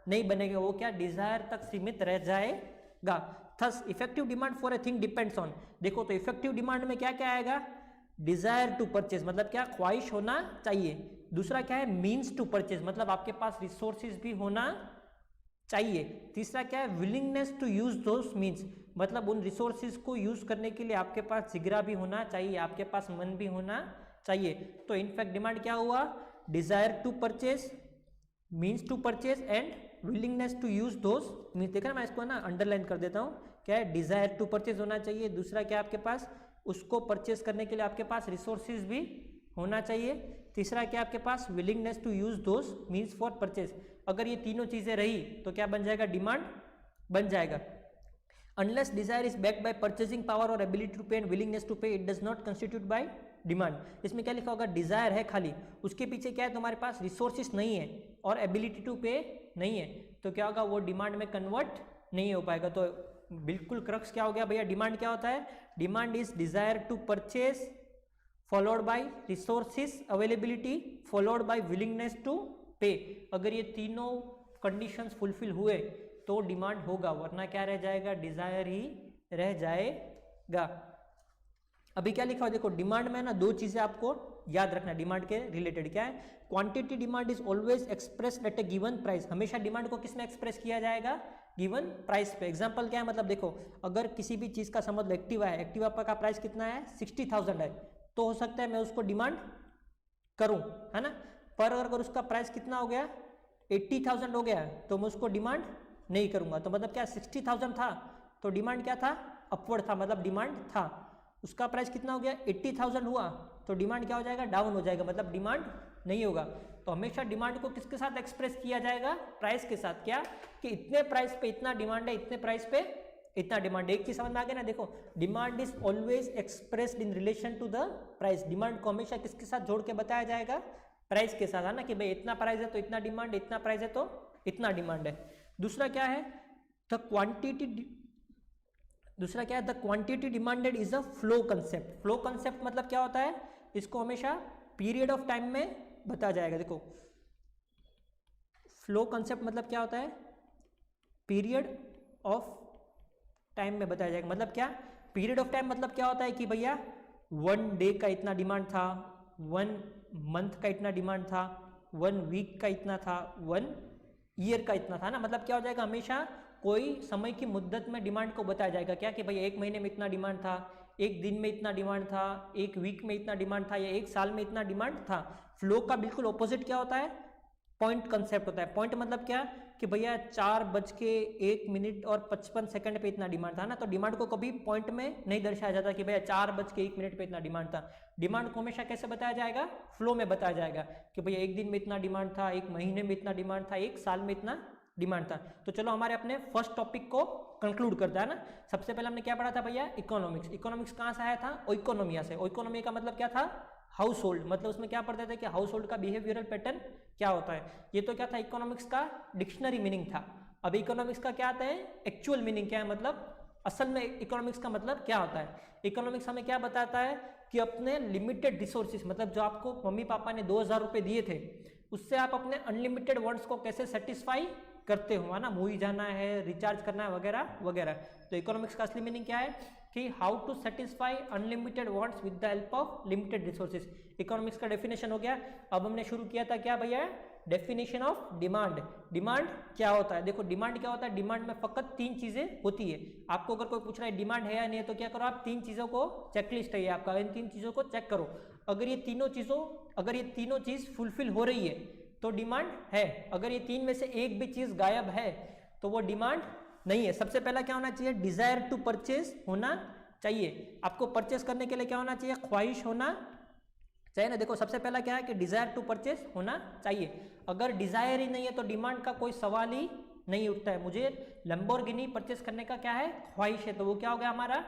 नहीं बनेगा, वो क्या डिजायर तक सीमित रह जाएगा। Thus effective demand for a thing depends on. देखो तो इफेक्टिव डिमांड में क्या क्या आएगा? डिजायर टू परचेज, मतलब क्या ख्वाहिश होना चाहिए। दूसरा क्या है? मीन्स टू परचेज, मतलब आपके पास रिसोर्सेज भी होना चाहिए। तीसरा क्या है? Willingness to use those means, मतलब उन रिसोर्सेज को यूज करने के लिए आपके पास जिगरा भी होना चाहिए, आपके पास मन भी होना चाहिए। तो इनफैक्ट डिमांड क्या हुआ? Desire to purchase, means to purchase and willingness to use those means. देखा ना, मैं इसको ना अंडरलाइन कर देता हूँ। क्या है? डिजायर टू परचेज होना चाहिए। दूसरा क्या आपके पास? उसको परचेज करने के लिए आपके पास रिसोर्सेज भी होना चाहिए। तीसरा क्या आपके पास? Willingness to use those means for purchase. अगर ये तीनों चीजें रही तो क्या बन जाएगा? डिमांड बन जाएगा। Unless desire is backed by purchasing power और ability to pay and willingness to pay, it does not constitute by demand. इसमें क्या लिखा होगा? डिजायर है खाली, उसके पीछे क्या है? तुम्हारे पास रिसोर्सेस नहीं है और एबिलिटी टू पे नहीं है, तो क्या होगा? वो डिमांड में कन्वर्ट नहीं हो पाएगा। तो बिल्कुल क्रक्स क्या हो गया भैया? डिमांड क्या होता है? Demand is desire to purchase followed by resources availability followed by willingness to pay. अगर ये तीनों कंडीशंस फुलफिल हुए तो डिमांड होगा, वरना क्या रह जाएगा? डिजायर ही रह जाएगा। अभी क्या लिखा हुआ देखो, डिमांड में ना दो चीजें आपको याद रखना डिमांड के रिलेटेड। क्या है? Quantity demand is always expressed at a given price. हमेशा डिमांड को किस में एक्सप्रेस किया जाएगा? गिवन प्राइस पे। एग्जांपल क्या है? मतलब देखो, अगर किसी भी चीज का समझ लो एक्टिवा है, एक्टिवा का प्राइस कितना है? 60,000 है, तो हो सकता है मैं उसको डिमांड करूं, है ना। पर अगर उसका प्राइस कितना हो गया? 80,000 हो गया, तो मैं उसको डिमांड नहीं करूंगा। तो मतलब क्या? 60,000 था तो डिमांड क्या था? अपवर्ड था, मतलब डिमांड था। उसका प्राइस कितना हो गया? 80,000 हुआ, तो डिमांड क्या हो जाएगा? डाउन हो जाएगा, मतलब डिमांड नहीं होगा। तो हमेशा डिमांड को किसके साथ एक्सप्रेस किया जाएगा? प्राइस के साथ। क्या कि इतने प्राइस पे इतना डिमांड है, इतने प्राइस पे इतना डिमांड। एक चीज समझ में आ गया ना? देखो, demand is always expressed in relation to the price. Demand को हमेशा किसके साथ जोड़ के बताया जाएगा? प्राइस के साथ, है ना, कि भाई इतना प्राइस है तो इतना डिमांड, इतना प्राइस है तो इतना डिमांड है। दूसरा क्या है? The quantity demanded is a flow concept. Flow concept मतलब क्या होता है? इसको हमेशा पीरियड ऑफ टाइम में बताया जाएगा। देखो, फ्लो कंसेप्ट मतलब क्या होता है? पीरियड ऑफ टाइम में बताया जाएगा। मतलब क्या? पीरियड ऑफ टाइम मतलब क्या होता है कि भैया 1 डे का इतना डिमांड था, 1 मंथ का इतना डिमांड था, 1 वीक का इतना था, 1 ईयर का इतना था ना। मतलब क्या हो जाएगा? हमेशा कोई समय की मुद्दत में डिमांड को बताया जाएगा क्या कि भाई एक महीने में इतना डिमांड था, एक दिन में इतना डिमांड था, एक वीक में इतना डिमांड था, या एक साल में इतना डिमांड था। फ्लो का बिल्कुल ऑपोजिट क्या होता है, पॉइंट कंसेप्ट होता है। पॉइंट मतलब क्या कि भैया 4:01 पे इतना डिमांड था ना, तो डिमांड को कभी पॉइंट में नहीं दर्शाया जाता कि भैया 4:01 पे इतना डिमांड था। डिमांड को हमेशा कैसे बताया जाएगा, फ्लो में बताया जाएगा कि भैया एक दिन में इतना डिमांड था, एक महीने में इतना डिमांड था, एक साल में इतना डिमांड था। तो चलो हमारे अपने फर्स्ट टॉपिक को कंक्लूड करता है ना। सबसे पहले हमने क्या पढ़ा था भैया, इकोनॉमिक्स। इकोनॉमिक्स कहाँ से आया था, ओइकोनोमिया से। ओइकोनोमी का मतलब क्या था, हाउस होल्ड। मतलब उसमें क्या पढ़ते थे कि हाउस होल्ड का बिहेवियरल पैटर्न क्या होता है। ये तो क्या था, इकोनॉमिक्स का डिक्शनरी मीनिंग था। अब इकोनॉमिक्स का क्या आता है, एक्चुअल मीनिंग क्या है, मतलब असल में इकोनॉमिक्स का मतलब क्या होता है। इकोनॉमिक्स हमें क्या बताता है कि अपने लिमिटेड रिसोर्सेज, मतलब जो आपको मम्मी पापा ने 2000 रुपये दिए थे, उससे आप अपने अनलिमिटेड वांट्स को कैसे सेटिस्फाई करते हो, है ना। मूवी जाना है, रिचार्ज करना है, वगैरह वगैरह। तो इकोनॉमिक्स का असली मीनिंग क्या है कि how to satisfy unlimited wants with the help of limited resources. Economics का डेफिनेशन हो गया। अब हमने शुरू किया था क्या भैया, डेफिनेशन ऑफ डिमांड। डिमांड क्या होता है, देखो डिमांड क्या होता है। डिमांड में फकत 3 चीजें होती है। आपको अगर कोई पूछ रहा है डिमांड है या नहीं है, तो क्या करो आप 3 चीजों को, चेकलिस्ट है आपका, इन 3 चीजों को चेक करो। अगर ये तीनों चीज फुलफिल हो रही है तो डिमांड है। अगर ये 3 में से एक भी चीज गायब है तो वो डिमांड नहीं है। सबसे पहला क्या होना चाहिए, डिजायर टू परचेज होना चाहिए। आपको परचेस करने के लिए क्या होना चाहिए, ख्वाहिश होना चाहिए ना। देखो सबसे पहला क्या है कि डिजायर टू परचेस होना चाहिए। अगर डिजायर ही नहीं है तो डिमांड का कोई सवाल ही नहीं उठता है। मुझे लैम्बोर्गिनी परचेस करने का क्या है, ख्वाहिश है, तो वो क्या हो गया हमारा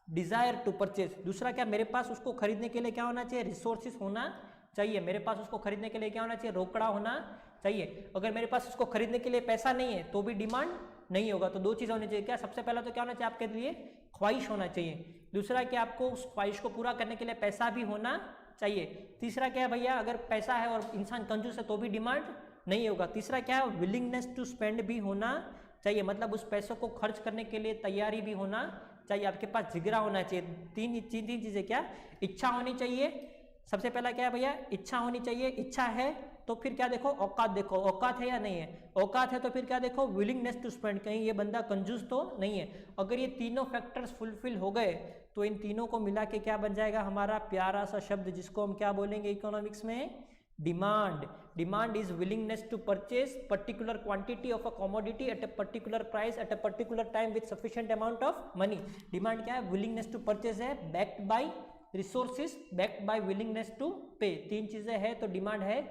डिजायर टू परचेस। दूसरा क्या, मेरे पास उसको खरीदने के लिए क्या होना चाहिए, रिसोर्सेस होना चाहिए। मेरे पास उसको खरीदने के लिए क्या होना चाहिए, रोकड़ा होना चाहिए। अगर मेरे पास उसको खरीदने के लिए पैसा नहीं है तो भी डिमांड नहीं होगा। तो 2 चीज़ें होनी चाहिए। क्या, सबसे पहला तो क्या होना चाहिए आपके लिए, ख्वाहिश होना चाहिए। दूसरा क्या, आपको उस ख्वाहिश को पूरा करने के लिए पैसा भी होना चाहिए। तीसरा क्या है भैया, अगर पैसा है और इंसान कंजूस है तो भी डिमांड नहीं होगा। तीसरा क्या है, विलिंगनेस टू स्पेंड भी होना चाहिए। मतलब उस पैसों को खर्च करने के लिए तैयारी भी होना चाहिए, आपके पास जिगरा होना चाहिए। तीन चीज़ें क्या, इच्छा होनी चाहिए। सबसे पहला क्या है भैया, इच्छा होनी चाहिए। इच्छा है तो फिर क्या देखो, औकात देखो, औकात है या नहीं है। औकात है तो फिर क्या देखो, विलिंगनेस टू स्पेंड, कहीं ये बंदा कंजूस तो नहीं है। अगर ये तीनों फैक्टर्स फुलफिल हो गए तो इन तीनों को मिला के क्या बन जाएगा हमारा प्यारा सा शब्द, जिसको हम क्या बोलेंगे इकोनॉमिक्स में, demand. Demand is willingness to purchase particular quantity of a commodity at a particular price at a particular time with sufficient amount of money. Demand क्या है, विलिंगनेस टू परचेज है, backed by resources, backed by willingness to pay. 3 चीजें हैं तो डिमांड है।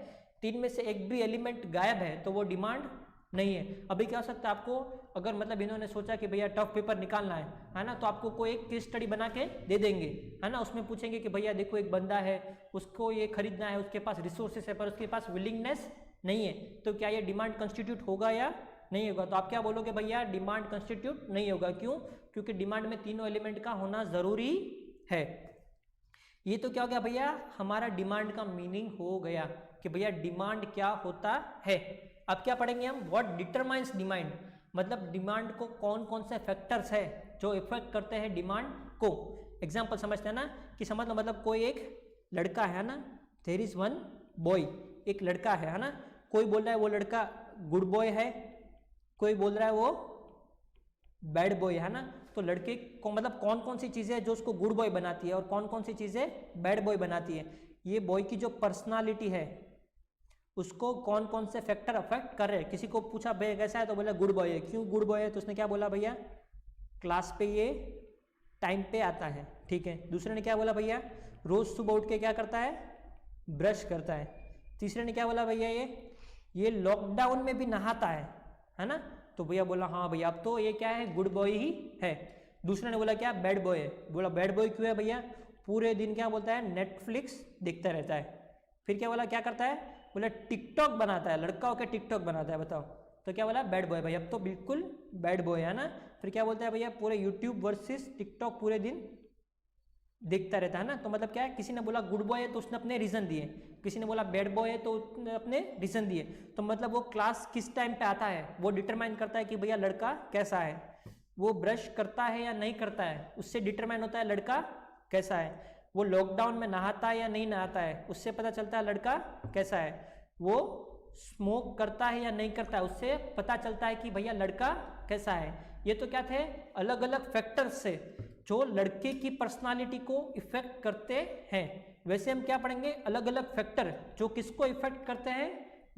3 में से एक भी एलिमेंट गायब है तो वो डिमांड नहीं है। अभी क्या हो सकता है, आपको अगर मतलब इन्होंने सोचा कि भैया टफ पेपर निकालना है ना, तो आपको कोई एक केस स्टडी बना के दे देंगे, है ना। उसमें पूछेंगे कि भैया देखो एक बंदा है, उसको ये खरीदना है, उसके पास रिसोर्सेस है पर उसके पास विलिंगनेस नहीं है, तो क्या ये डिमांड कंस्टिट्यूट होगा या नहीं होगा। तो आप क्या बोलोगे भैया, डिमांड कंस्टिट्यूट नहीं होगा। क्यों, क्योंकि डिमांड में तीनों एलिमेंट का होना जरूरी है। ये तो क्या हो गया भैया, हमारा डिमांड का मीनिंग हो गया कि भैया डिमांड क्या होता है। अब क्या पढ़ेंगे हम, व्हाट डिटरमाइंस डिमांड। मतलब डिमांड को कौन कौन से फैक्टर्स है जो इफेक्ट करते हैं डिमांड को। एग्जांपल समझते हैं ना, कि समझ लो मतलब कोई एक लड़का है ना, देयर इज वन बॉय, एक लड़का है ना। कोई बोल रहा है वो लड़का गुड बॉय है, कोई बोल रहा है वो बैड बॉय है ना। तो लड़के को मतलब कौन कौन सी चीजें जो उसको गुड बॉय बनाती है और कौन कौन सी चीजें बैड बॉय बनाती है। ये बॉय की जो पर्सनालिटी है उसको कौन कौन से फैक्टर अफेक्ट कर रहे हैं। किसी को पूछा भैया कैसा है तो बोला गुड बॉय है। क्यों गुड बॉय है, तो उसने क्या बोला भैया, क्लास पे ये टाइम पे आता है, ठीक है। दूसरे ने क्या बोला भैया, रोज सुबह उठ के क्या करता है, ब्रश करता है। तीसरे ने क्या बोला भैया, ये लॉकडाउन में भी नहाता है ना। तो भैया बोला हाँ भैया अब तो ये क्या है, गुड बॉय ही है। दूसरे ने बोला क्या, बैड बॉय है। बोला बैड बॉय क्यों है भैया, पूरे दिन क्या बोलता है, नेटफ्लिक्स देखता रहता है। फिर क्या बोला, क्या करता है, बोला टिकटॉक बनाता है, लड़का होकर टिकटॉक बनाता है, बताओ। तो क्या बोला, बैड बॉय भाई, अब तो बिल्कुल बैड बॉय है ना। फिर क्या बोलता है भैया, पूरे यूट्यूब वर्सेस टिकटॉक पूरे दिन देखता रहता है ना। तो मतलब क्या है, किसी ने बोला गुड बॉय है तो उसने अपने रीजन दिए, किसी ने बोला बैड बॉय है तो उसने अपने रीजन दिए। तो मतलब वो क्लास किस टाइम पे आता है वो डिटरमाइन करता है कि भैया लड़का कैसा है। वो ब्रश करता है या नहीं करता है उससे डिटरमाइन होता है लड़का कैसा है। वो लॉकडाउन में नहाता है या नहीं नहाता है उससे पता चलता है लड़का कैसा है। वो स्मोक करता है या नहीं करता है, उससे पता चलता है कि भैया लड़का कैसा है। ये तो क्या थे, अलग अलग फैक्टर्स से जो लड़के की पर्सनालिटी को इफेक्ट करते हैं। वैसे हम क्या पढ़ेंगे, अलग अलग फैक्टर जो किसको इफेक्ट करते हैं,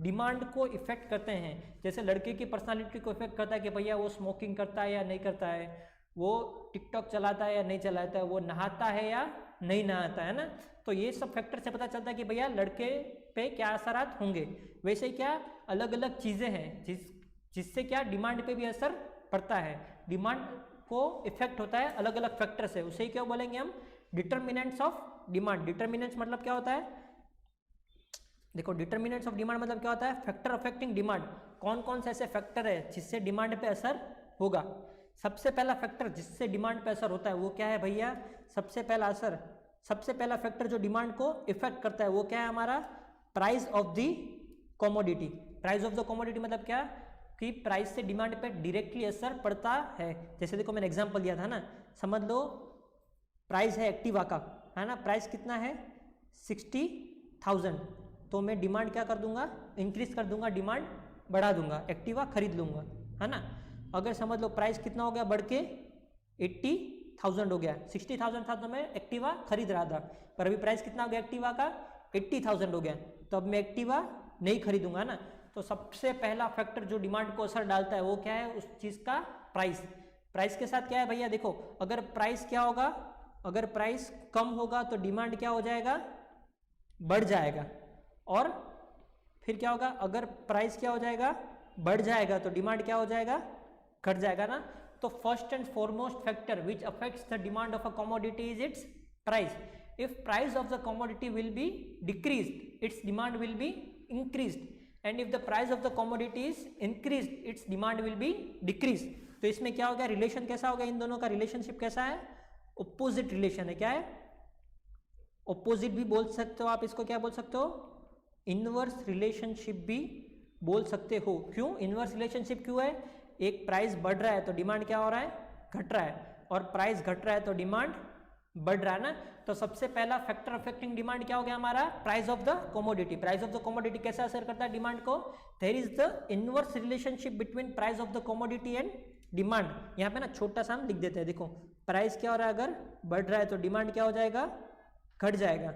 डिमांड को इफेक्ट करते हैं। जैसे लड़के की पर्सनालिटी को इफेक्ट करता है कि भैया वो स्मोकिंग करता है या नहीं करता है, वो टिकटॉक चलाता है या नहीं चलाता है, वो नहाता है या नहीं नहाता है ना। तो ये सब फैक्टर से पता चलता है कि भैया लड़के पे क्या असरात होंगे। वैसे क्या अलग अलग चीज़ें हैं जिससे क्या डिमांड पे भी असर पड़ता है, डिमांड को इफेक्ट होता है अलग अलग फैक्टर से। उसे क्या बोलेंगे हम, डिटर्मिनेंट्स ऑफ डिमांड। डिटर्मिनेंट्स मतलब क्या होता है, देखो डिटर्मिनेंट्स ऑफ डिमांड मतलब क्या होता है, फैक्टर अफेक्टिंग डिमांड। कौन कौन से ऐसे फैक्टर है जिससे डिमांड पे असर होगा। सबसे पहला फैक्टर जिससे डिमांड पे असर होता है वो क्या है भैया, सबसे पहला फैक्टर जो डिमांड को इफेक्ट करता है वो क्या है हमारा, price of the commodity. Price of the commodity मतलब क्या, कि प्राइस से डिमांड पे डायरेक्टली असर पड़ता है। जैसे देखो मैंने एग्जांपल दिया था ना, समझ लो प्राइस है एक्टिवा का, है ना, प्राइस कितना है 60,000, तो मैं डिमांड क्या कर दूंगा, इंक्रीज कर दूंगा, डिमांड बढ़ा दूंगा, एक्टिवा खरीद लूंगा, है ना। अगर समझ लो प्राइस कितना हो गया, बढ़ के 80,000 हो गया, 60,000 था तो मैं एक्टिवा खरीद रहा था, पर अभी प्राइस कितना हो गया एक्टिवा का, 80,000 हो गया, तो अब मैं एक्टिवा नहीं खरीदूंगा ना। तो सबसे पहला फैक्टर जो डिमांड को असर डालता है वो क्या है, उस चीज़ का प्राइस। प्राइस के साथ क्या है भैया, देखो अगर प्राइस क्या होगा, अगर प्राइस कम होगा तो डिमांड क्या हो जाएगा, बढ़ जाएगा। और फिर क्या होगा, अगर प्राइस क्या हो जाएगा, बढ़ जाएगा, तो डिमांड क्या हो जाएगा, घट जाएगा ना। तो first and foremost factor which affects the demand of a commodity is it's price. If price of the commodity will be decreased, its demand will be increased, and if the price of the commodity is increased, it's demand will be decrease. तो इसमें क्या हो गया, रिलेशन कैसा हो गया, इन दोनों का रिलेशनशिप कैसा है, ऑपोजिट रिलेशन है। क्या है, ऑपोजिट भी बोल सकते हो आप, इसको क्या बोल सकते हो, इनवर्स रिलेशनशिप भी बोल सकते हो। क्यों इनवर्स रिलेशनशिप क्यों है, एक प्राइस बढ़ रहा है तो डिमांड क्या हो रहा है, घट रहा है, और प्राइस घट रहा है तो डिमांड बढ़ रहा है ना। तो सबसे पहला फैक्टर अफेक्टिंग डिमांड क्या हो गया हमारा, price of the commodity. Price of the commodity कैसे असर करता है डिमांड को, there is the inverse relationship between price of the commodity and demand. यहाँ पे ना छोटा सा हम लिख देते हैं, देखो प्राइस क्या हो रहा है, अगर बढ़ रहा है तो डिमांड क्या हो जाएगा, घट जाएगा,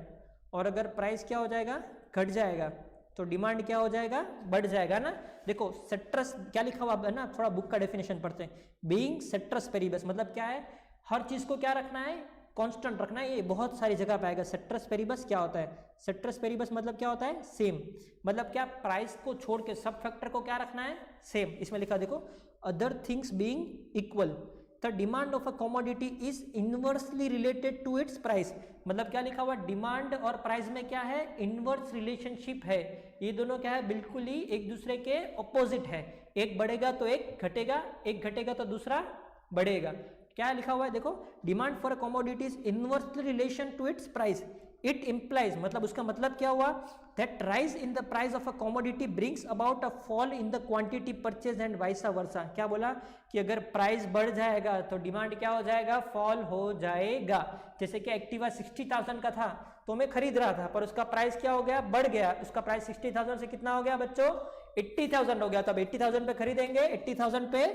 और अगर प्राइस क्या हो जाएगा, घट जाएगा, तो डिमांड क्या हो जाएगा, बढ़ जाएगा ना। देखो सेट्रस क्या लिखा हुआ है ना, थोड़ा बुक का डेफिनेशन पढ़ते हैं। बीइंग सेट्रस पेरिबस मतलब क्या है, हर चीज को क्या रखना है, कांस्टेंट रखना है। ये बहुत सारी जगह पे आएगा। सेट्रस पेरिबस क्या होता है, सेट्रस पेरिबस मतलब क्या होता है, सेम। मतलब क्या, प्राइस को छोड़ के सब फैक्टर को क्या रखना है, सेम। इसमें लिखा देखो, other things being equal the demand of a commodity is inversely related to its price. मतलब क्या लिखा हुआ, डिमांड और प्राइस में क्या है, इनवर्स रिलेशनशिप है। ये दोनों क्या है, बिल्कुल ही एक दूसरे के ऑपोजिट है। एक बढ़ेगा तो एक घटेगा, एक घटेगा तो दूसरा बढ़ेगा। क्या लिखा हुआ है देखो, demand for a commodity is inversely relation to its price. It implies मतलब उसका मतलब क्या हुआ, that rise in the price of a commodity brings about a fall in the quantity purchase and vice versa. क्या बोला कि अगर प्राइस बढ़ जाएगा तो डिमांड क्या हो जाएगा, फॉल हो जाएगा। जैसे कि एक्टिवा 60,000 का था तो मैं खरीद रहा था, पर उसका प्राइस क्या हो गया, बढ़ गया। उसका प्राइस 60,000 से कितना हो गया बच्चों, 80,000 हो गया। तो अब 80,000 पे खरीदेंगे, 80,000 पे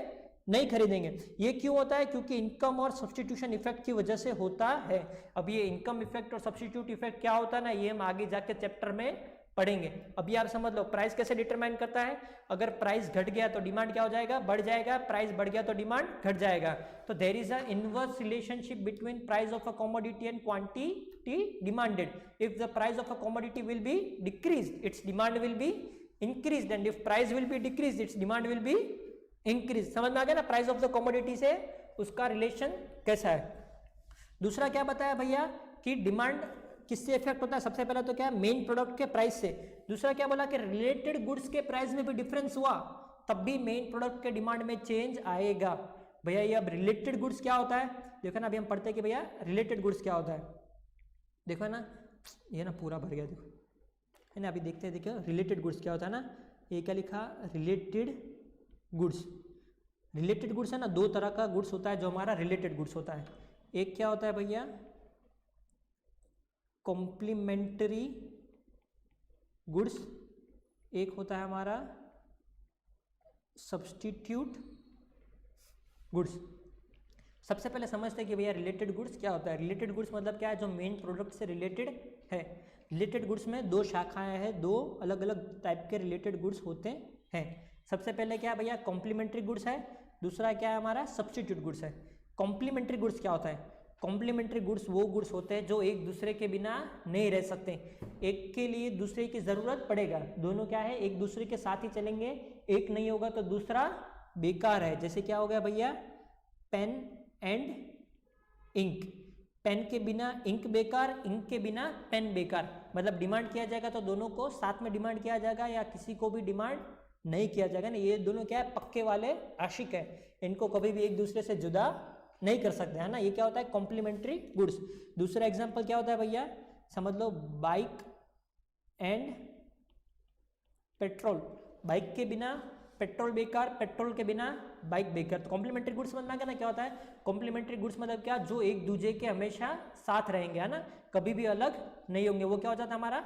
नहीं खरीदेंगे। ये क्यों होता है, क्योंकि इनकम और सब्सटीट्यूशन इफेक्ट की वजह से होता है। अब ये इनकम इफेक्ट और सब्सटीट्यूट इफेक्ट क्या होता है ना, ये हम आगे जाके चैप्टर में पढ़ेंगे। अब यार समझ लो प्राइस कैसे डिटरमाइन करता है, अगर प्राइस घट गया तो डिमांड क्या हो जाएगा, बढ़ जाएगा, प्राइस बढ़ गया तो डिमांड घट जाएगा। तो there is a inverse relationship between price of a commodity and quantity demanded. If the price of a commodity will be decreased, its demand will be increased, and if price will be decreased, its demand will be increase. समझ में आ गया ना, प्राइस ऑफ द कमोडिटी से उसका रिलेशन कैसा है। दूसरा क्या बताया भैया कि डिमांड किससे इफेक्ट होता है, सबसे पहला तो क्या है, मेन प्रोडक्ट के प्राइस से। दूसरा क्या बोला कि रिलेटेड गुड्स के प्राइस में भी डिफरेंस हुआ तब भी मेन प्रोडक्ट के डिमांड में चेंज आएगा। भैया ये अब रिलेटेड गुड्स क्या होता है, देखो ना, अभी हम पढ़ते हैं कि भैया रिलेटेड गुड्स क्या होता है। देखो ना, ये ना पूरा भर गया, देखो है ना। अभी देखते हैं, देखो रिलेटेड गुड्स क्या होता है ना। ये क्या लिखा, रिलेटेड गुड्स। रिलेटेड गुड्स है ना, दो तरह का गुड्स होता है जो हमारा रिलेटेड गुड्स होता है। एक क्या होता है भैया, कॉम्प्लीमेंट्री गुड्स, एक होता है हमारा सब्स्टिट्यूट गुड्स। सबसे पहले समझते हैं कि भैया रिलेटेड गुड्स क्या होता है। रिलेटेड गुड्स मतलब क्या है, जो मेन प्रोडक्ट से रिलेटेड है। रिलेटेड गुड्स में दो शाखाएं हैं, दो अलग अलग टाइप के रिलेटेड गुड्स होते हैं। सबसे पहले क्या है भैया, कॉम्प्लीमेंट्री गुड्स है। दूसरा क्या है हमारा, सब्स्टिट्यूट गुड्स है। कॉम्प्लीमेंट्री गुड्स क्या होता है, कॉम्प्लीमेंट्री गुड्स वो गुड्स होते हैं जो एक दूसरे के बिना नहीं रह सकते, एक के लिए दूसरे की ज़रूरत पड़ेगा। दोनों क्या है, एक दूसरे के साथ ही चलेंगे, एक नहीं होगा तो दूसरा बेकार है। जैसे क्या हो गया भैया, पेन एंड इंक। पेन के बिना इंक बेकार, इंक के बिना पेन बेकार। मतलब डिमांड किया जाएगा तो दोनों को साथ में डिमांड किया जाएगा, या किसी को भी डिमांड नहीं किया जाएगा ना। ये दोनों क्या है, पक्के वाले आशिक है, इनको कभी भी एक दूसरे से जुदा नहीं कर सकते, है ना। ये क्या होता है, कॉम्प्लीमेंट्री गुड्स। दूसरा एग्जांपल क्या होता है भैया, समझ लो बाइक एंड पेट्रोल। बाइक के बिना पेट्रोल बेकार, पेट्रोल के बिना बाइक बेकार। तो कॉम्प्लीमेंट्री गुड्स समझ में आ गया ना क्या होता है। कॉम्प्लीमेंट्री गुड्स मतलब क्या, जो एक दूसरे के हमेशा साथ रहेंगे, है ना, कभी भी अलग नहीं होंगे, वो क्या हो जाता है हमारा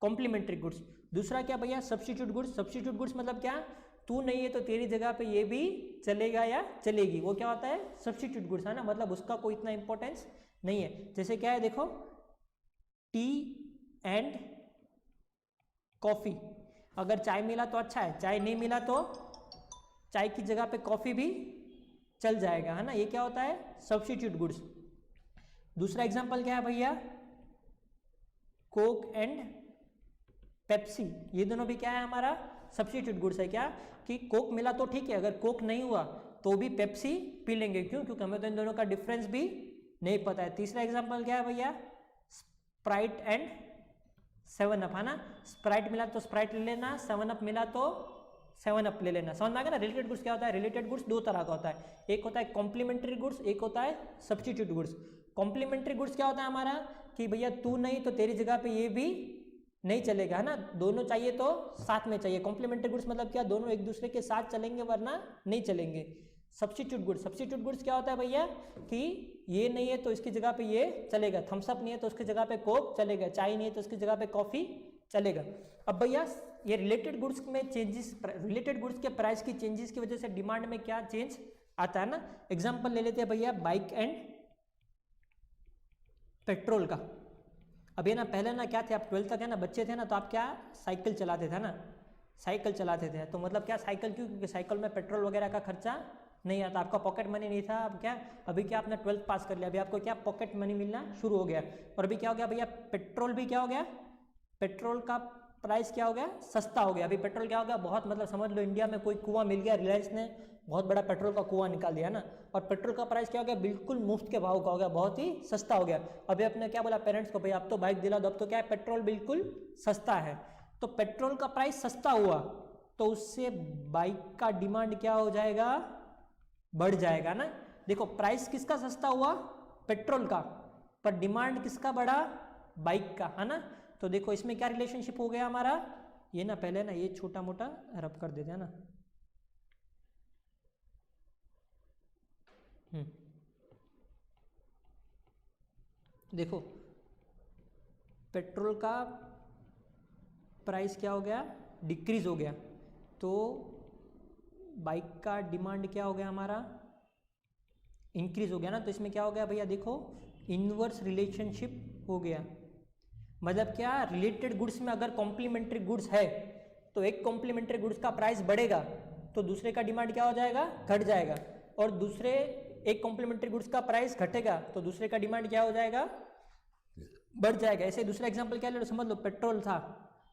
कॉम्प्लीमेंट्री गुड्स। दूसरा क्या भैया, सब्स्टिट्यूट गुड्स। सब्स्टिट्यूट गुड्स मतलब क्या, तू नहीं है तो तेरी जगह पे ये भी चलेगा या चलेगी, वो क्या होता है सब्स्टिट्यूट गुड्स, है ना। मतलब उसका कोई इतना इंपॉर्टेंस नहीं है। जैसे क्या है देखो, टी एंड कॉफ़ी। अगर चाय मिला तो अच्छा है, चाय नहीं मिला तो चाय की जगह पे कॉफ़ी भी चल जाएगा, है ना। ये क्या होता है, सब्स्टिट्यूट गुड्स। दूसरा एग्जांपल क्या है भैया, कोक एंड पेप्सी। ये दोनों भी क्या है हमारा सब्स्टिट्यूट गुड्स है। क्या कि कोक मिला तो ठीक है, अगर कोक नहीं हुआ तो भी पेप्सी पी लेंगे, क्यों, क्योंकि हमें तो इन दोनों का डिफरेंस भी नहीं पता है। तीसरा एग्जांपल क्या है भैया, स्प्राइट एंड 7 अप, है ना। स्प्राइट मिला तो स्प्राइट ले लेना, 7 अप मिला तो 7 अप ले लेना। समझ में आ गया ना। रिलेटेड गुड्स क्या होता है, रिलेटेड गुड्स दो तरह का होता है, एक होता है कॉम्प्लीमेंट्री गुड्स, एक होता है सब्स्टिट्यूट गुड्स। कॉम्प्लीमेंट्री गुड्स क्या होता है हमारा, कि भैया तू नहीं तो तेरी जगह पे ये भी नहीं चलेगा, है ना, दोनों चाहिए तो साथ में चाहिए। कॉम्प्लीमेंट्री गुड्स मतलब क्या, दोनों एक दूसरे के साथ चलेंगे वरना नहीं चलेंगे। सब्स्टिट्यूट गुड्स, सब्स्टिट्यूट गुड्स क्या होता है भैया, कि ये नहीं है तो इसकी जगह पे ये चलेगा, थम्स अप नहीं है तो उसकी जगह पे कोक चलेगा, चाय नहीं है तो उसकी जगह पे कॉफ़ी चलेगा। अब भैया ये रिलेटेड गुड्स में चेंजेस, रिलेटेड गुड्स के प्राइस की चेंजेस की वजह से डिमांड में क्या चेंज आता है ना। एग्जाम्पल ले लेते हैं भैया, बाइक एंड पेट्रोल का। अब ये ना पहले ना क्या थे, आप 12th तक है ना बच्चे थे ना, तो आप क्या साइकिल चलाते थे ना, साइकिल चलाते थे। तो मतलब क्या साइकिल क्यों, क्योंकि साइकिल में पेट्रोल वगैरह का खर्चा नहीं आता, आपका पॉकेट मनी नहीं था। अब क्या, अभी क्या आपने 12th पास कर लिया, अभी आपको क्या पॉकेट मनी मिलना शुरू हो गया। और अभी क्या हो गया भैया, पेट्रोल भी क्या हो गया, पेट्रोल का प्राइस क्या हो गया, सस्ता हो गया। अभी पेट्रोल क्या हो गया, बहुत मतलब समझ लो इंडिया में कोई कुआं मिल गया, रिलायंस ने बहुत बड़ा पेट्रोल का कुआं निकाल दिया ना, और पेट्रोल का प्राइस क्या हो गया, बिल्कुल मुफ्त के भाव का हो गया, बहुत ही सस्ता हो गया। अभी आपने क्या बोला पेरेंट्स को, भाई अब तो बाइक दिला दो, अब तो क्या है पेट्रोल बिल्कुल सस्ता है। तो पेट्रोल का प्राइस सस्ता हुआ तो उससे बाइक का डिमांड क्या हो जाएगा, बढ़ जाएगा ना। देखो प्राइस किसका सस्ता हुआ, पेट्रोल का, पर डिमांड किसका बढ़ा, बाइक का, है ना। तो देखो इसमें क्या रिलेशनशिप हो गया हमारा, ये ना पहले ना ये छोटा मोटा रब कर देते हैं ना। देखो पेट्रोल का प्राइस क्या हो गया, डिक्रीज हो गया, तो बाइक का डिमांड क्या हो गया हमारा, इंक्रीज हो गया ना। तो इसमें क्या हो गया भैया, देखो इनवर्स रिलेशनशिप हो गया। मतलब क्या, रिलेटेड गुड्स में अगर कॉम्प्लीमेंट्री गुड्स है तो एक कॉम्प्लीमेंट्री गुड्स का प्राइस बढ़ेगा तो दूसरे का डिमांड क्या हो जाएगा, घट जाएगा, और दूसरे एक कॉम्प्लीमेंट्री गुड्स का प्राइस घटेगा तो दूसरे का डिमांड क्या हो जाएगा, बढ़ जाएगा। ऐसे दूसरा एग्जांपल क्या ले लो, समझ लो पेट्रोल था,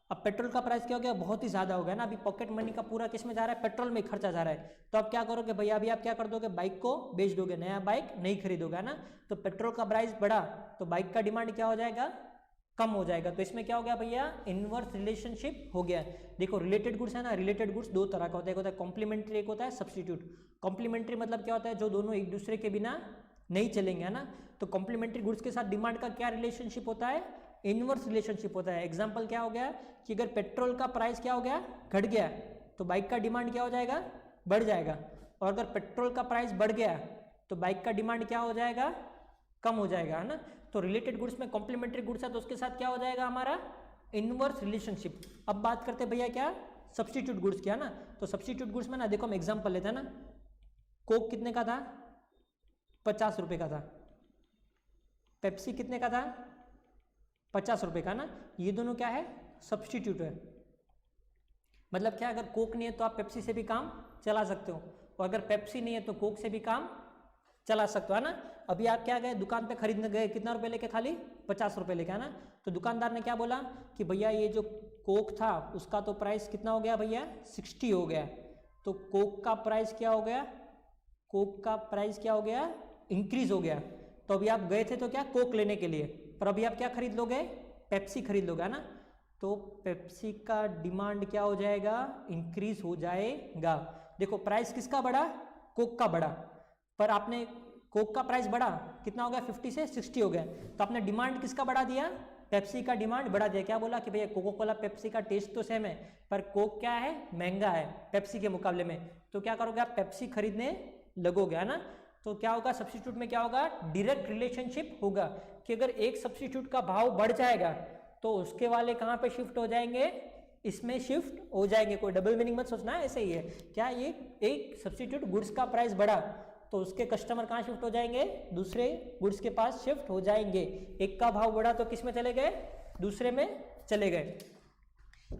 अब पेट्रोल का प्राइस क्या हो गया, बहुत ही ज़्यादा हो गया ना। अभी पॉकेट मनी का पूरा किस में जा रहा है, पेट्रोल में खर्चा जा रहा है। तो आप क्या करोगे भैया, अभी आप क्या कर दोगे, बाइक को बेच दोगे, नया बाइक नहीं खरीदोगे, ना। तो पेट्रोल का प्राइस बढ़ा तो बाइक का डिमांड क्या हो जाएगा, कम हो जाएगा। तो इसमें क्या हो गया भैया, इनवर्स रिलेशनशिप हो गया। देखो रिलेटेड गुड्स है ना, रिलेटेड गुड्स दो तरह का होता है, एक होता है कॉम्प्लीमेंट्री, एक होता है सब्स्टिट्यूट। कॉम्प्लीमेंट्री मतलब क्या होता है, जो दोनों एक दूसरे के बिना नहीं चलेंगे, है ना। तो कॉम्प्लीमेंट्री गुड्स के साथ डिमांड का क्या रिलेशनशिप होता है, इनवर्स रिलेशनशिप होता है। एग्जांपल क्या हो गया कि अगर पेट्रोल का प्राइस क्या हो गया, घट गया, तो बाइक का डिमांड क्या हो जाएगा, बढ़ जाएगा, और अगर पेट्रोल का प्राइस बढ़ गया तो बाइक का डिमांड क्या हो जाएगा, कम हो जाएगा, है ना। तो रिलेटेड गुड्स में कॉम्प्लीमेंट्री गुड्स है तो उसके साथ क्या हो जाएगा हमारा, इनवर्स रिलेशनशिप। अब बात करते हैं भैया क्या, सब्स्टिट्यूट गुड्स किया ना, तो सब्स्टिट्यूट गुड्स में ना देखो हम एग्जांपल लेते हैं ना, कोक कितने का था, 50 रुपये का था, पेप्सी कितने का था, 50 रुपये का ना, ये दोनों क्या है, सब्स्टिट्यूट है। मतलब क्या, अगर कोक नहीं है तो आप पेप्सी से भी काम चला सकते हो, और अगर पेप्सी नहीं है तो कोक से भी काम चला सकते हो, है ना। अभी आप क्या गए, दुकान पे खरीदने गए, कितना रुपए लेके, खाली 50 रुपये लेके, है ना। तो दुकानदार ने क्या बोला कि भैया ये जो कोक था उसका तो प्राइस कितना हो गया भैया, 60 हो गया। तो कोक का प्राइस क्या हो गया, कोक का प्राइस क्या हो गया, इंक्रीज हो गया। तो अभी आप गए थे तो क्या, कोक लेने के लिए, पर अभी आप क्या खरीद लोगे, पेप्सी खरीद लोगे, है ना। तो पेप्सी का डिमांड क्या हो जाएगा, इंक्रीज हो जाएगा। देखो प्राइस किसका बढ़ा, कोक का बढ़ा, पर आपने कोक का प्राइस बढ़ा, कितना हो गया, 50 से 60 हो गया, तो आपने डिमांड किसका बढ़ा दिया, पेप्सी का डिमांड बढ़ा दिया। क्या बोला कि भैया कोको कोला पेप्सी का टेस्ट तो सेम है, पर कोक क्या है, महंगा है पेप्सी के मुकाबले में, तो क्या करोगे आप, पेप्सी खरीदने लगोगे, है ना। तो क्या होगा, सब्स्टिट्यूट में क्या होगा, डायरेक्ट रिलेशनशिप होगा कि अगर एक सब्स्टिट्यूट का भाव बढ़ जाएगा तो उसके वाले कहाँ पे शिफ्ट हो जाएंगे, इसमें शिफ्ट हो जाएंगे। कोई डबल मीनिंग मत सोचना, ऐसे ही है। क्या, ये एक सब्स्टिट्यूट गुड्स का प्राइस बढ़ा तो उसके कस्टमर कहाँ शिफ्ट हो जाएंगे, दूसरे गुड्स के पास शिफ्ट हो जाएंगे। एक का भाव बढ़ा तो किस में चले गए, दूसरे में चले गए।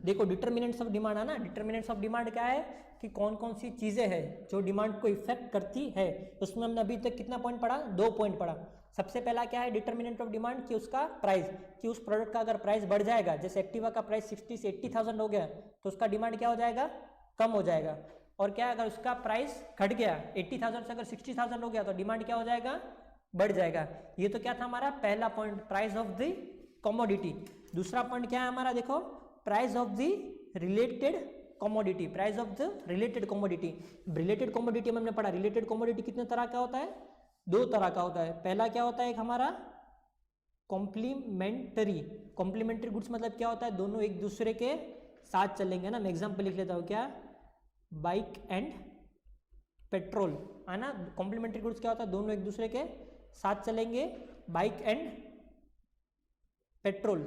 देखो डिटर्मिनेंट्स ऑफ डिमांड है ना, डिटर्मिनेंट्स ऑफ डिमांड क्या है कि कौन कौन सी चीज़ें हैं जो डिमांड को इफेक्ट करती है। उसमें हमने अभी तक कितना पॉइंट पढ़ा, 2 पॉइंट पढ़ा। सबसे पहला क्या है डिटर्मिनेंट ऑफ डिमांड, कि उसका प्राइस, कि उस प्रोडक्ट का अगर प्राइस बढ़ जाएगा, जैसे एक्टिवा का प्राइस 60 से 80,000 हो गया तो उसका डिमांड क्या हो जाएगा, कम हो जाएगा। और क्या, अगर उसका प्राइस घट गया, 80,000 से अगर 60,000 हो गया तो डिमांड क्या हो जाएगा, बढ़ जाएगा। ये तो क्या था हमारा पहला point, price of the commodity. दूसरा पॉइंट क्या है हमारा, देखो price of the related commodity, price of the related commodity. Related commodity में हमने पढ़ा, रिलेटेड कमोडिटी कितने तरह का होता है, 2 तरह का होता है। पहला क्या होता है, एक हमारा कॉम्प्लीमेंट्री। कॉम्प्लीमेंट्री गुड्स मतलब क्या होता है, दोनों एक दूसरे के साथ चलेंगे ना। मैं एग्जांपल लिख लेता हूँ, क्या, बाइक एंड पेट्रोल, है ना। कॉम्प्लीमेंट्री गुड्स क्या होता है, दोनों एक दूसरे के साथ चलेंगे, बाइक एंड पेट्रोल।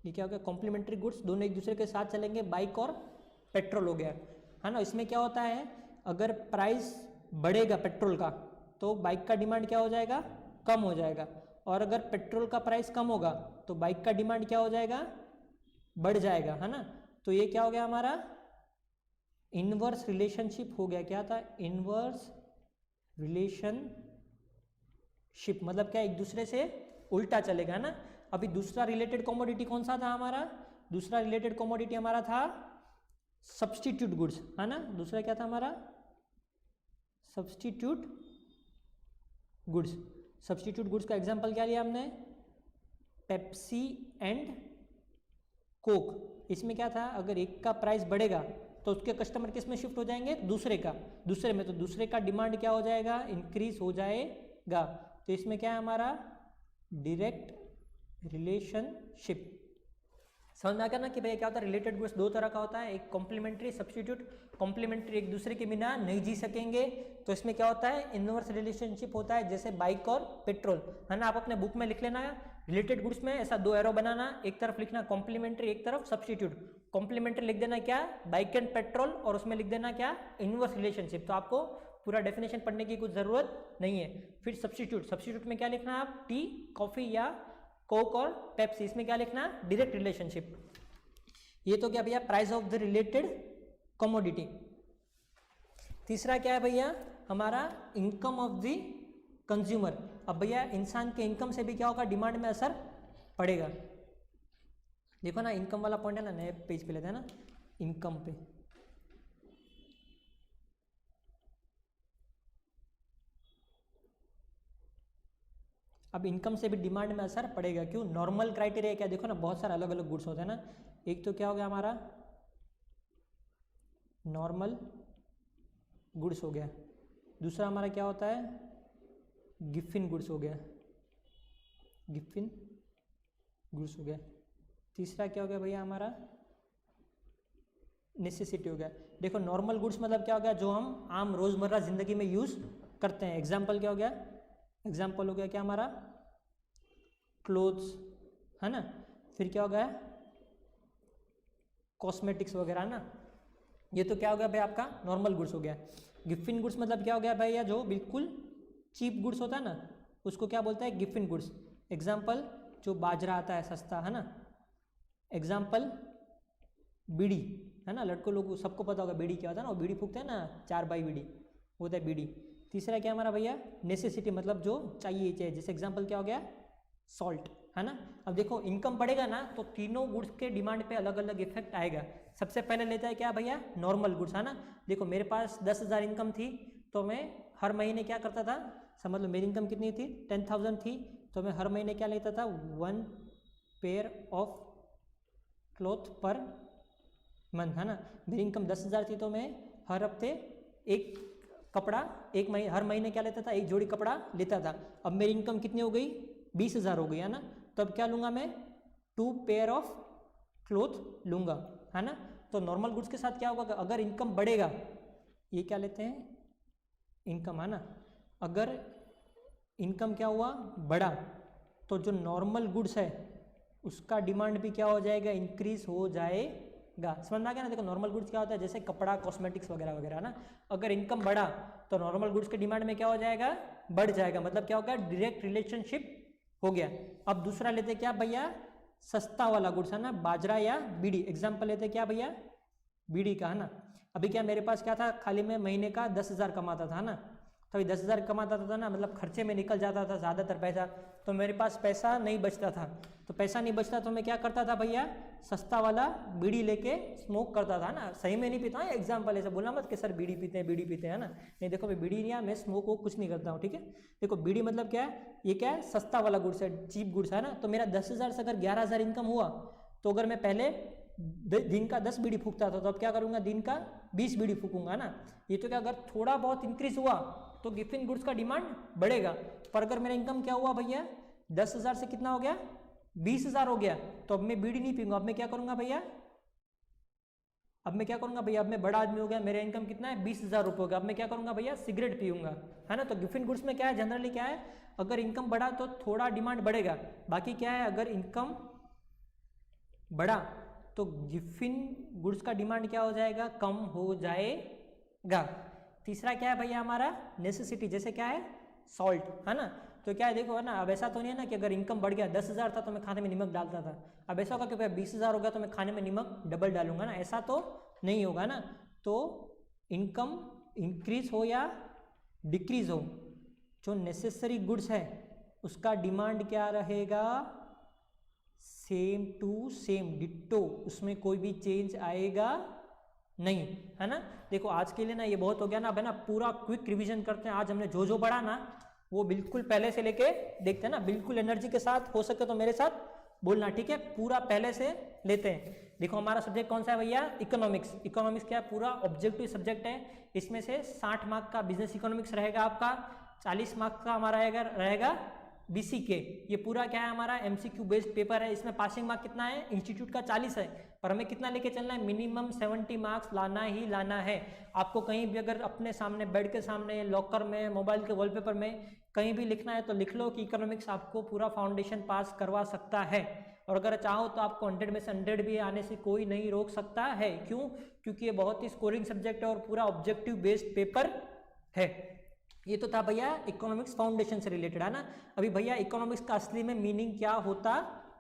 ये क्या हो गया, कॉम्प्लीमेंट्री गुड्स दोनों एक दूसरे के साथ चलेंगे, बाइक और पेट्रोल हो गया, है ना। इसमें क्या होता है, अगर प्राइस बढ़ेगा पेट्रोल का तो बाइक का डिमांड क्या हो जाएगा, कम हो जाएगा, और अगर पेट्रोल का प्राइस कम होगा तो बाइक का डिमांड क्या हो जाएगा, बढ़ जाएगा, है ना। तो ये क्या हो गया हमारा, इनवर्स रिलेशनशिप हो गया। क्या था, इनवर्स रिलेशनशिप, मतलब क्या, एक दूसरे से उल्टा चलेगा ना। अभी दूसरा रिलेटेड कमोडिटी कौन सा था हमारा, दूसरा रिलेटेड कमोडिटी हमारा था सब्स्टिट्यूट गुड्स, है ना। दूसरा क्या था हमारा, सब्स्टिट्यूट गुड्स। सब्स्टिट्यूट गुड्स का एग्जांपल क्या लिया हमने, पेप्सी एंड कोक। इसमें क्या था, अगर एक का प्राइस बढ़ेगा तो उसके कस्टमर किस में शिफ्ट हो जाएंगे, दूसरे का, दूसरे में, तो दूसरे का डिमांड क्या हो जाएगा, इंक्रीज हो जाएगा। तो इसमें क्या है हमारा, डायरेक्ट रिलेशनशिप। समझ में आ गया ना कि भैया क्या होता है, रिलेटेड गुड्स 2 तरह का होता है, एक कॉम्प्लीमेंट्री, सब्स्टिट्यूट। कॉम्प्लीमेंट्री एक दूसरे के बिना नहीं जी सकेंगे, तो इसमें क्या होता है, इनवर्स रिलेशनशिप होता है, जैसे बाइक और पेट्रोल, है ना। आप अपने बुक में लिख लेना, रिलेटेड गुड्स में ऐसा 2 एरो बनाना, एक तरफ लिखना कॉम्प्लीमेंट्री, एक तरफ सब्स्टिट्यूट। कॉम्प्लीमेंट्री लिख देना क्या, बाइक एंड पेट्रोल, और उसमें लिख देना क्या, इनवर्स रिलेशनशिप। तो आपको पूरा डेफिनेशन पढ़ने की कुछ जरूरत नहीं है। फिर सब्स्टिट्यूट, सब्स्टिट्यूट में क्या लिखना है आप, टी, कॉफी या कोक और पेप्सी, इसमें क्या लिखना, डायरेक्ट रिलेशनशिप। ये तो क्या भैया, price of the related commodity. तीसरा क्या है भैया हमारा, इनकम ऑफ द कंज्यूमर। अब भैया इंसान के इनकम से भी क्या होगा, डिमांड में असर पड़ेगा। देखो ना, इनकम वाला पॉइंट है ना, नए पेज पे लेते हैं ना, इनकम पे। अब इनकम से भी डिमांड में असर पड़ेगा, क्यों, नॉर्मल क्राइटेरिया क्या, देखो ना, बहुत सारे अलग अलग गुड्स होते हैं ना। एक तो क्या हो गया हमारा, नॉर्मल गुड्स हो गया। दूसरा हमारा क्या होता है, गिफिन गुड्स हो गया, गिफिन गुड्स हो गया। तीसरा क्या हो गया भैया हमारा, नेसेसिटी हो गया। देखो नॉर्मल गुड्स मतलब क्या हो गया, जो हम आम रोज़मर्रा ज़िंदगी में यूज़ करते हैं। एग्जाम्पल क्या हो गया, एग्जाम्पल हो गया क्या हमारा, क्लोथ्स, है ना। फिर क्या हो गया, कॉस्मेटिक्स वगैरह ना, ये तो क्या हो गया भाई आपका नॉर्मल गुड्स हो गया। गिफ्ट इन गुड्स मतलब क्या हो गया भाई, या जो बिल्कुल चीप गुड्स होता है ना उसको क्या बोलता है, गिफ्ट इन गुड्स। एग्जाम्पल जो बाजरा आता है सस्ता, है ना। एग्जाम्पल बीड़ी, है ना, लड़कों लोग सबको पता होगा बीड़ी क्या होता है ना, वो बीड़ी फूकते हैं ना, 4 बाई बीड़ी होता है बीड़ी। तीसरा क्या हमारा भैया, नेसेसिटी, मतलब जो चाहिए चाहिए, जैसे एग्जाम्पल क्या हो गया, सॉल्ट, है ना। अब देखो इनकम बढ़ेगा ना तो तीनों गुड्स के डिमांड पे अलग अलग इफेक्ट आएगा। सबसे पहले लेता है क्या भैया, नॉर्मल गुड्स, है ना। देखो मेरे पास 10,000 इनकम थी तो मैं हर महीने क्या करता था, समझ लो मेरी इनकम कितनी थी, 10,000 थी, तो मैं हर महीने क्या लेता था, 1 pair of cloth per month, है ना। मेरी इनकम 10,000 थी तो मैं हर हफ्ते एक कपड़ा, हर महीने क्या लेता था, एक जोड़ी कपड़ा लेता था। अब मेरी इनकम कितनी हो गई, 20,000 हो गई, है ना। तो अब क्या लूँगा मैं, 2 पेयर ऑफ क्लॉथ लूँगा, है ना। तो नॉर्मल गुड्स के साथ क्या होगा, अगर इनकम बढ़ेगा, ये क्या लेते हैं, इनकम, है ना। अगर इनकम क्या हुआ, बढ़ा, तो जो नॉर्मल गुड्स है उसका डिमांड भी क्या हो जाएगा, इंक्रीज हो जाएगा। समझ में आ गया ना। देखो नॉर्मल गुड्स क्या होता है, जैसे कपड़ा, कॉस्मेटिक्स वगैरह वगैरह ना। अगर इनकम बढ़ा तो नॉर्मल गुड्स के डिमांड में क्या हो जाएगा, बढ़ जाएगा, मतलब क्या होगा, डायरेक्ट रिलेशनशिप हो गया। अब दूसरा लेते क्या भैया, सस्ता वाला गुड्स, है ना, बाजरा या बीड़ी। एग्जाम्पल लेते क्या भैया, बीड़ी का, है ना। अभी क्या मेरे पास क्या था, खाली मैं महीने का 10,000 कमाता था, है ना। तो अभी 10,000 कमाता था ना, मतलब खर्चे में निकल जाता था ज़्यादातर पैसा, तो मेरे पास पैसा नहीं बचता था। तो पैसा नहीं बचता तो मैं क्या करता था भैया, सस्ता वाला बीड़ी लेके स्मोक करता था ना। सही में नहीं पीता हूँ, एग्जाम्पल ऐसे बोलना मत कि सर बीड़ी पीते हैं, है ना। नहीं देखो मैं बीड़ी नहीं, मैं स्मोक वो कुछ नहीं करता हूँ, ठीक है। देखो बीड़ी मतलब क्या है, ये क्या है, सस्ता वाला गुड्स है, चीप गुड्स, है ना। तो मेरा 10,000 से अगर 11,000 इनकम हुआ तो अगर मैं पहले दिन का 10 बीड़ी फूकता था तो अब क्या करूँगा, दिन का 20 बीड़ी फूकूंगा ना। ये तो क्या, अगर थोड़ा बहुत इंक्रीज हुआ तो गिफ्ट इन गुड्स का डिमांड बढ़ेगा। पर अगर मेरा इनकम क्या हुआ भैया, 10,000 से कितना हो गया, 20,000 हो गया, तो अब मैं बीड़ी नहीं पीऊंगा। अब मैं क्या करूंगा भैया, अब मैं बड़ा आदमी हो गया, मेरा इनकम कितना है, 20,000 रुपये हो गया। अब मैं क्या करूंगा भैया, सिगरेट पीऊंगा, है ना। तो गिफ्ट इन गुड्स में क्या है, जनरली क्या है, अगर इनकम बढ़ा तो थोड़ा डिमांड बढ़ेगा। बाकी क्या है, अगर इनकम बढ़ा तो गिफ्ट इन गुड्स का डिमांड क्या हो जाएगा, कम हो जाएगा। तीसरा क्या है भैया हमारा, नेसेसिटी, जैसे क्या है, सॉल्ट, है ना। तो क्या है देखो, है ना, अब ऐसा तो नहीं है ना कि अगर इनकम बढ़ गया, 10,000 था तो मैं खाने में नमक डालता था, अब ऐसा होगा कि भैया 20,000 हो गया तो मैं खाने में नमक डबल डालूंगा ना, ऐसा तो नहीं होगा ना। तो इनकम इंक्रीज हो या डिक्रीज हो, जो नेसेसरी गुड्स है उसका डिमांड क्या रहेगा, सेम टू सेम, डिट्टो, उसमें कोई भी चेंज आएगा नहीं, है ना। देखो आज के लिए ना ये बहुत हो गया ना, अब है ना पूरा क्विक रिवीजन करते हैं। आज हमने जो पढ़ा ना वो बिल्कुल पहले से लेके देखते हैं ना, बिल्कुल एनर्जी के साथ, हो सके तो मेरे साथ बोलना, ठीक है। पूरा पहले से लेते हैं। देखो हमारा सब्जेक्ट कौन सा है भैया, इकोनॉमिक्स। इकोनॉमिक्स क्या है, पूरा ऑब्जेक्टिव सब्जेक्ट है। इसमें से 60 मार्क का बिजनेस इकोनॉमिक्स रहेगा आपका, 40 मार्क का हमारा रहेगा BCK। ये पूरा क्या है, हमारा MCQ बेस्ड पेपर है। इसमें पासिंग मार्क कितना है, इंस्टीट्यूट का 40 है, पर हमें कितना लेके चलना है, मिनिमम 70 मार्क्स लाना ही लाना है। आपको कहीं भी अगर अपने सामने, बेड के सामने, लॉकर में, मोबाइल के वॉलपेपर में कहीं भी लिखना है तो लिख लो कि इकोनॉमिक्स आपको पूरा फाउंडेशन पास करवा सकता है। और अगर चाहो तो आपको 100 में से 100 भी आने से कोई नहीं रोक सकता है। क्यों, क्योंकि ये बहुत ही स्कोरिंग सब्जेक्ट है और पूरा ऑब्जेक्टिव बेस्ड पेपर है। ये तो था भैया इकोनॉमिक्स फाउंडेशन से रिलेटेड, है ना। अभी भैया इकोनॉमिक्स का असली में मीनिंग क्या होता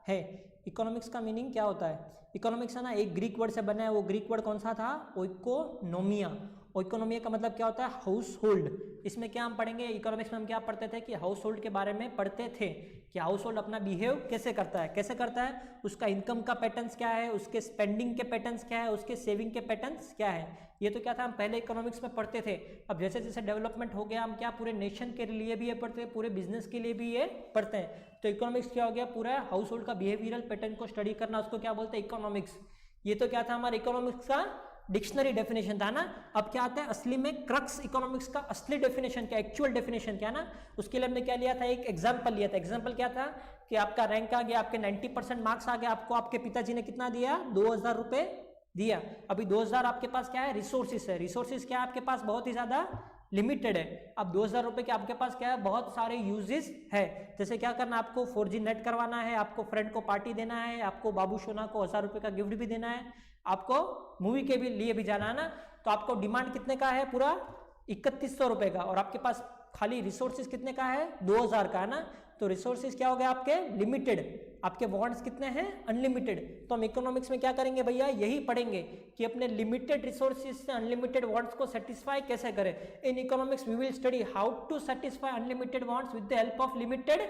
है, इकोनॉमिक्स का मीनिंग क्या होता है। इकोनॉमिक्स है ना एक ग्रीक वर्ड से बना है, वो ग्रीक वर्ड कौन सा था, ओइकोनोमिया। ओइकोनोमिया का मतलब क्या होता है, हाउस होल्ड। इसमें क्या हम पढ़ेंगे, इकोनॉमिक्स में हम क्या पढ़ते थे कि हाउस होल्ड के बारे में पढ़ते थे कि हाउस होल्ड अपना बिहेव कैसे करता है, उसका इनकम का पैटर्न्स क्या है, उसके स्पेंडिंग के पैटर्न्स क्या है, उसके सेविंग के पैटर्न्स क्या है। ये तो क्या था, हम पहले इकोनॉमिक्स में पढ़ते थे। अब जैसे जैसे डेवलपमेंट हो गया, हम क्या पूरे नेशन के लिए भी ये पढ़ते हैं, पूरे बिजनेस के लिए भी ये पढ़ते हैं। तो इकोनॉमिक्स क्या हो गया, पूरा हाउस होल्ड का बिहेवियरल पैटर्न को स्टडी करना, उसको क्या बोलते हैं, इकोनॉमिक्स। ये तो क्या था, हमारा इकोनॉमिक्स का डिक्शनरी डेफिनेशन था ना। अब क्या आता है असली में क्रक्स, इकोनॉमिक्स का असली डेफिनेशन क्या, एक्चुअल डेफिनेशन क्या ना, उसके लिए हमने क्या लिया था, एक एग्जांपल लिया था। एग्जांपल क्या था कि आपका रैंक आ गया, आपके 90% मार्क्स आ गया, आपको आपके पिताजी ने कितना दिया, 2,000 रुपये दिया। अभी 2,000 आपके पास क्या है, रिसोर्सेज है। रिसोर्सेज क्या है आपके पास, बहुत ही ज्यादा लिमिटेड है। अब 2000 रुपये के आपके पास क्या है, बहुत सारे यूजेस है। जैसे क्या करना, आपको 4G नेट करवाना है, आपको फ्रेंड को पार्टी देना है, आपको बाबू सोना को 1000 रुपये का गिफ्ट भी देना है, आपको मूवी के भी लिए भी जाना है ना, तो आपको डिमांड कितने का है, पूरा 3100 रुपये का, और आपके पास खाली रिसोर्सेज कितने का है, 2000 का है ना। तो रिसोर्सेज क्या हो गया आपके, लिमिटेड, आपके वांट्स कितने हैं, अनलिमिटेड। तो हम इकोनॉमिक्स में क्या करेंगे भैया, यही पढ़ेंगे कि अपने लिमिटेड रिसोर्सेज से अनलिमिटेड वांट्स को सेटिस्फाई कैसे करें। In economics we will study how to satisfy unlimited wants with the help of limited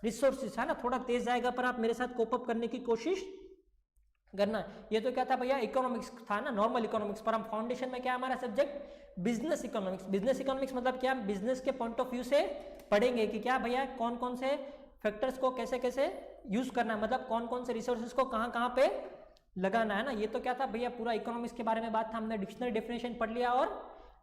resources, है ना। थोड़ा तेज जाएगा पर आप मेरे साथ कोप अप करने की कोशिश करना। ये तो क्या था भैया, इकोनॉमिक्स था ना, नॉर्मल इकोनॉमिक्स, पर हम फाउंडेशन में क्या हमारा subject, business economics. Business economics मतलब क्या, बिजनेस के पॉइंट ऑफ व्यू से पढ़ेंगे कि क्या भैया कौन कौन से फैक्टर्स को कैसे कैसे यूज करना है, मतलब कौन कौन से रिसोर्सेज को कहाँ कहाँ पे लगाना है ना। ये तो क्या था भैया, पूरा इकोनॉमिक्स के बारे में बात था, हमने डिक्शनरी डेफिनेशन पढ़ लिया और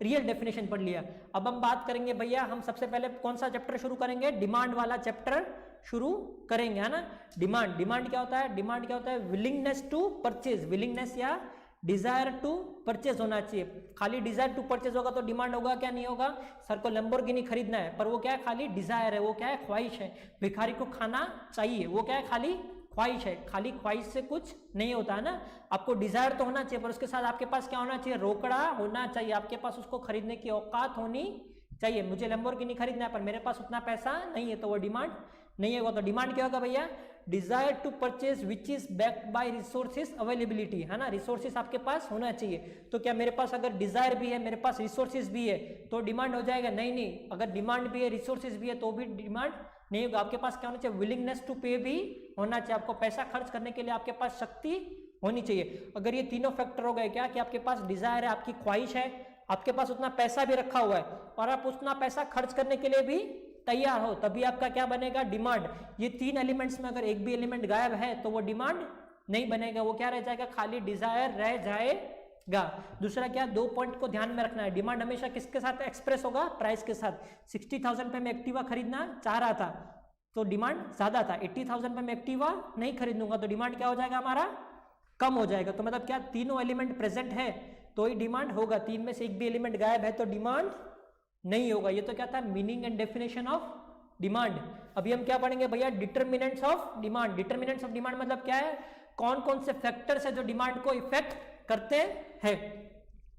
रियल डेफिनेशन पढ़ लिया। अब हम बात करेंगे भैया, हम सबसे पहले कौन सा चैप्टर शुरू करेंगे, डिमांड वाला चैप्टर शुरू करेंगे, है ना। डिमांड, डिमांड क्या होता है, डिमांड क्या होता है, विलिंगनेस टू परचेज, विलिंगनेस या डिजायर टू परचेज होना चाहिए। खाली डिजायर टू परचेज होगा तो डिमांड होगा क्या, नहीं होगा। सर को लैम्बोर्गिनी खरीदना है, पर वो क्या है, खाली डिजायर है, वो क्या है, ख्वाहिश है। भिखारी को खाना चाहिए, वो क्या है, खाली ख्वाहिश है। खाली ख्वाहिश से कुछ नहीं होता है ना, आपको डिजायर तो होना चाहिए, पर उसके साथ आपके पास क्या होना चाहिए, रोकड़ा होना चाहिए, आपके पास उसको खरीदने की औकात होनी चाहिए। मुझे लैम्बोर्गिनी खरीदना है पर मेरे पास उतना पैसा नहीं है, तो वो डिमांड नहीं होगा। तो डिमांड क्या होगा भैया, desire to purchase which is backed by resources availability, है ना। रिसोर्सेज आपके पास होना चाहिए। तो क्या मेरे पास अगर डिजायर भी है, मेरे पास रिसोर्सेज भी है, तो डिमांड हो जाएगा, नहीं नहीं। अगर डिमांड भी है, रिसोर्सेज भी है, तो भी डिमांड नहीं होगा। आपके पास क्या होना चाहिए, विलिंगनेस टू पे भी होना चाहिए, आपको पैसा खर्च करने के लिए आपके पास शक्ति होनी चाहिए। अगर ये तीनों फैक्टर हो गए क्या, कि आपके पास डिजायर है, आपकी ख्वाहिश है, आपके पास उतना पैसा भी रखा हुआ है, और आप उतना पैसा खर्च करने के लिए भी तैयार हो, तभी आपका क्या बनेगा, डिमांड। ये तीन एलिमेंट्स में अगर एक भी एलिमेंट गायब है तो वो डिमांड नहीं बनेगा, वो क्या रह जाएगा, खाली डिजायर रह जाएगा। दूसरा क्या, दो पॉइंट को ध्यान में रखना है, डिमांड हमेशा किसके साथ एक्सप्रेस होगा, प्राइस के साथ। 60,000 पे मैं एक्टिवा खरीदना चाह रहा था तो डिमांड ज्यादा था, 80,000 पे मैं एक्टिवा नहीं खरीदूंगा तो डिमांड क्या हो जाएगा, हमारा कम हो जाएगा। तो मतलब क्या, तीनों एलिमेंट प्रेजेंट है तो ही डिमांड होगा, तीन में से एक भी एलिमेंट गायब है तो डिमांड नहीं होगा। ये तो क्या था, meaning and definition of demand. अभी हम क्या पढ़ेंगे भैया, determinants of demand. Determinants of demand मतलब क्या है, कौन कौन से फैक्टर्स है जो डिमांड को इफेक्ट करते हैं।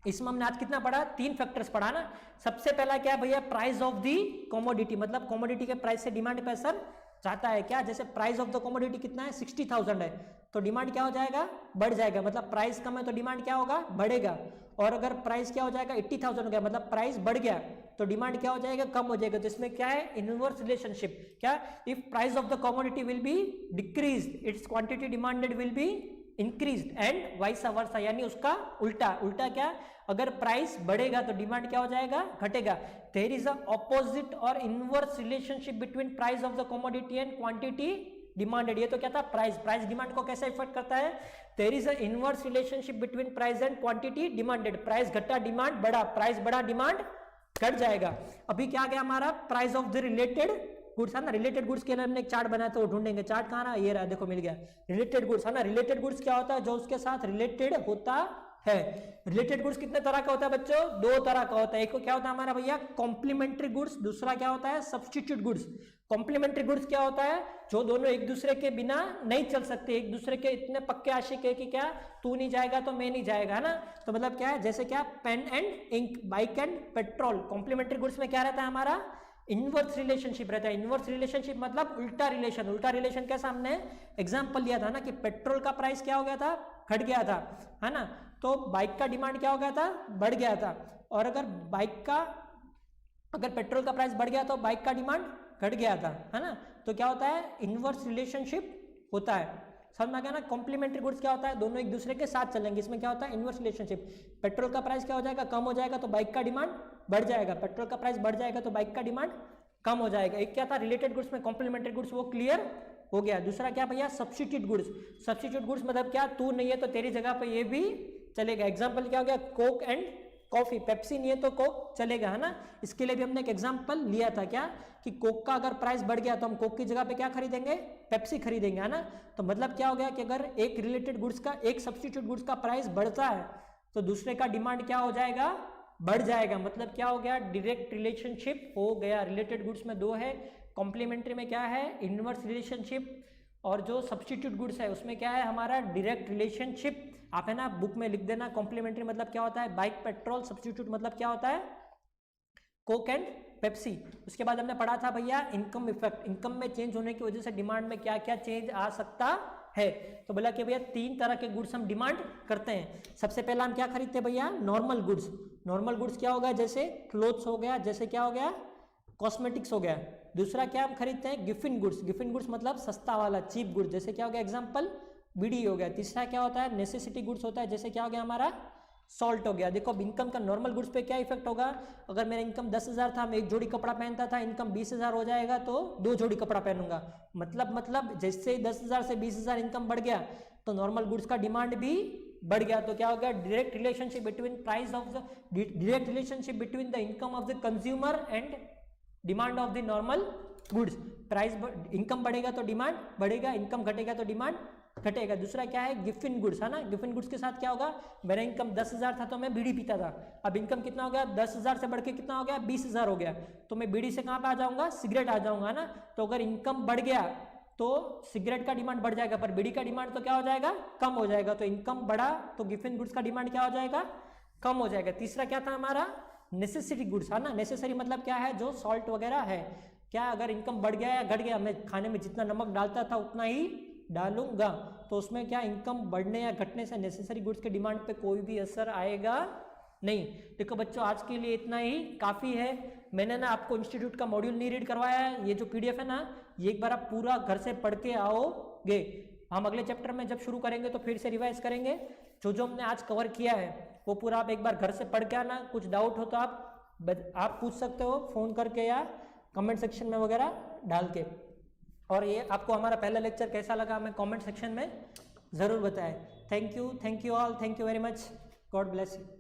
इसमें हमने आज कितना पढ़ा, 3 फैक्टर्स पढ़ा ना। सबसे पहला क्या है भैया, प्राइस ऑफ दी कमोडिटी, मतलब कमोडिटी के प्राइस से डिमांड पे असर जाता है क्या। जैसे प्राइस ऑफ द कमोडिटी कितना है, 60,000 है, तो डिमांड क्या हो जाएगा, बढ़ जाएगा, मतलब प्राइस कम है तो डिमांड क्या होगा, बढ़ेगा। और अगर प्राइस क्या हो जाएगा, 80,000 हो गया, मतलब प्राइस बढ़ गया तो डिमांड क्या हो जाएगा, कम हो जाएगा। तो इसमें क्या है, इनवर्स रिलेशनशिप। क्या, if price of the commodity will be decrease, it's quantity demanded will be increased and vice versa, यानी उसका उल्टा। उल्टा क्या, अगर प्राइस बढ़ेगा तो डिमांड क्या हो जाएगा, घटेगा। देयर इज अ ऑपोजिट और inverse relationship between price of the commodity and quantity demanded. ये तो क्या था, प्राइस। प्राइस डिमांड को कैसे इफेक्ट करता है, there is a inverse relationship between price and quantity demanded. Price घटा, डिमांड बढ़ा, प्राइस बढ़ा, डिमांड घट जाएगा। अभी क्या गया हमारा, price of the related goods, है ना। रिलेटेड गुड्स के लिए हमने एक चार्ट बनाया तो वो ढूंढेंगे, चार्ट कहाँ रहा, ये रहा, देखो मिल गया। रिलेटेड गुड्स, है ना। रिलेटेड गुड्स क्या होता है, जो उसके साथ रिलेटेड होता है। रिलेटेड गुड्स कितने तरह का होता है बच्चों, 2 तरह का होता है। एक को क्या होता है हमारा भैया, कॉम्प्लीमेंट्री गुड्स, दूसरा क्या होता है, सब्स्टिट्यूट गुड्स। कॉम्प्लीमेंट्री गुड्स क्या होता है, जो दोनों एक दूसरे के बिना नहीं चल सकते, एक दूसरे के इतने पक्के आशिक है कि क्या तू नहीं जाएगा तो मैं नहीं जाएगा, है ना। तो मतलब क्या है, जैसे क्या, pen and ink, bike and petrol. Complementary goods में क्या रहता है हमारा, इनवर्स रिलेशनशिप रहता है। इनवर्स रिलेशनशिप मतलब उल्टा रिलेशन। उल्टा रिलेशन कैसा, हमने एग्जांपल लिया था ना कि पेट्रोल का प्राइस क्या हो गया था, घट गया था, है ना। तो बाइक का डिमांड क्या हो गया था, बढ़ गया था। और अगर पेट्रोल का प्राइस बढ़ गया तो बाइक का डिमांड घट गया था, है ना। तो क्या होता है, इनवर्स रिलेशनशिप होता है। समझ में आ गया ना। कॉम्प्लीमेंट्री गुड्स क्या होता है, दोनों एक दूसरे के साथ चलेंगे, इसमें क्या होता है, इनवर्स रिलेशनशिप। पेट्रोल का प्राइस क्या हो जाएगा, कम हो जाएगा तो बाइक का डिमांड बढ़ जाएगा, पेट्रोल का प्राइस बढ़ जाएगा तो बाइक का डिमांड कम हो जाएगा। एक क्या था, रिलेटेड गुड्स में कॉम्प्लीमेंट्री गुड्स, वो क्लियर हो गया। दूसरा क्या भैया, सब्स्टिट्यूट गुड्स। सब्स्टिट्यूट गुड्स मतलब क्या, तू नहीं है तो तेरी जगह पे ये भी चलेगा। एग्जाम्पल क्या हो गया, कोक एंड कॉफी। पेप्सी नहीं है तो कोक चलेगा, है ना। इसके लिए भी हमने एक एग्जांपल लिया था क्या, कि कोक का अगर प्राइस बढ़ गया तो हम कोक की जगह पे क्या खरीदेंगे, पेप्सी खरीदेंगे, है ना। तो मतलब क्या हो गया कि अगर एक रिलेटेड गुड्स का, एक सब्स्टिट्यूट गुड्स का प्राइस बढ़ता है तो दूसरे का डिमांड क्या हो जाएगा, बढ़ जाएगा। मतलब क्या हो गया, डायरेक्ट रिलेशनशिप हो गया। रिलेटेड गुड्स में 2 है, कॉम्प्लीमेंट्री में क्या है, इनवर्स रिलेशनशिप, और जो सब्स्टिट्यूट गुड्स है उसमें क्या है हमारा डायरेक्ट रिलेशनशिप। आप है ना बुक में लिख देना, कॉम्प्लीमेंट्री मतलब क्या होता है बाइक पेट्रोल, सब्स्टिट्यूट मतलब क्या होता है कोक एंड पेप्सी। उसके बाद हमने पढ़ा था भैया इनकम इफेक्ट, इनकम में चेंज होने की वजह से डिमांड में क्या क्या चेंज आ सकता है। तो बोला कि भैया 3 तरह के गुड्स हम डिमांड करते हैं। सबसे पहला हम क्या खरीदते हैं भैया, नॉर्मल गुड्स। नॉर्मल गुड्स क्या होगा, जैसे क्लोथ्स हो गया, जैसे क्या हो गया कॉस्मेटिक्स हो गया। दूसरा क्या हम खरीदते हैं, गिफिन गुड्स। गिफिन गुड्स मतलब सस्ता वाला चीप गुड्स, जैसे क्या हो गया एग्जांपल बीड़ी हो गया। तीसरा क्या होता है, नेसेसिटी गुड्स होता है, जैसे क्या हो गया हमारा सॉल्ट हो गया। देखो अब इनकम का नॉर्मल गुड्स पे क्या इफेक्ट होगा, अगर मेरा इनकम 10,000 था, मैं 1 जोड़ी कपड़ा पहनता था, इनकम 20,000 हो जाएगा तो 2 जोड़ी कपड़ा पहनूंगा। मतलब जैसे ही 10,000 से 20,000 इनकम बढ़ गया तो नॉर्मल गुड्स का डिमांड भी बढ़ गया। तो क्या हो गया, direct relationship between price of the direct relationship between the income of the consumer and demand of the normal goods. Price income बढ़ेगा तो डिमांड बढ़ेगा, इनकम घटेगा तो डिमांड घटेगा। दूसरा क्या है गिफिन गुड्स, है ना। गिफिन गुड्स के साथ क्या होगा, मेरा इनकम 10,000 था तो मैं बीड़ी पीता था, अब इनकम कितना हो गया 10,000 से बढ़ के कितना हो गया 20,000 हो गया, तो मैं बीड़ी से कहाँ पे आ जाऊंगा, सिगरेट आ जाऊंगा ना। तो अगर इनकम बढ़ गया तो सिगरेट का डिमांड बढ़ जाएगा, पर बीड़ी का डिमांड तो क्या हो जाएगा कम हो जाएगा। तो इनकम बढ़ा तो गिफिन गुड्स का डिमांड क्या हो जाएगा कम हो जाएगा। तीसरा क्या था हमारा नेसेसरी गुड्स, है ना। नेसेसरी मतलब क्या है, जो सॉल्ट वगैरह है, क्या अगर इनकम बढ़ गया या घट गया, मैं खाने में जितना नमक डालता था उतना ही डालूंगा, तो उसमें क्या इनकम बढ़ने या घटने से नेसेसरी गुड्स के डिमांड पे कोई भी असर आएगा नहीं। देखो बच्चों आज के लिए इतना ही काफ़ी है। मैंने ना आपको इंस्टीट्यूट का मॉड्यूल नहीं रीड करवाया है, ये जो PDF है ना ये एक बार आप पूरा घर से पढ़ के आओगे। हम अगले चैप्टर में जब शुरू करेंगे तो फिर से रिवाइज करेंगे। जो हमने आज कवर किया है वो पूरा आप एक बार घर से पढ़ के आना। कुछ डाउट हो तो आप पूछ सकते हो फ़ोन करके या कमेंट सेक्शन में वगैरह डाल के। और ये आपको हमारा पहला लेक्चर कैसा लगा हमें कमेंट सेक्शन में ज़रूर बताएं। Thank you all, thank you very much, God bless you.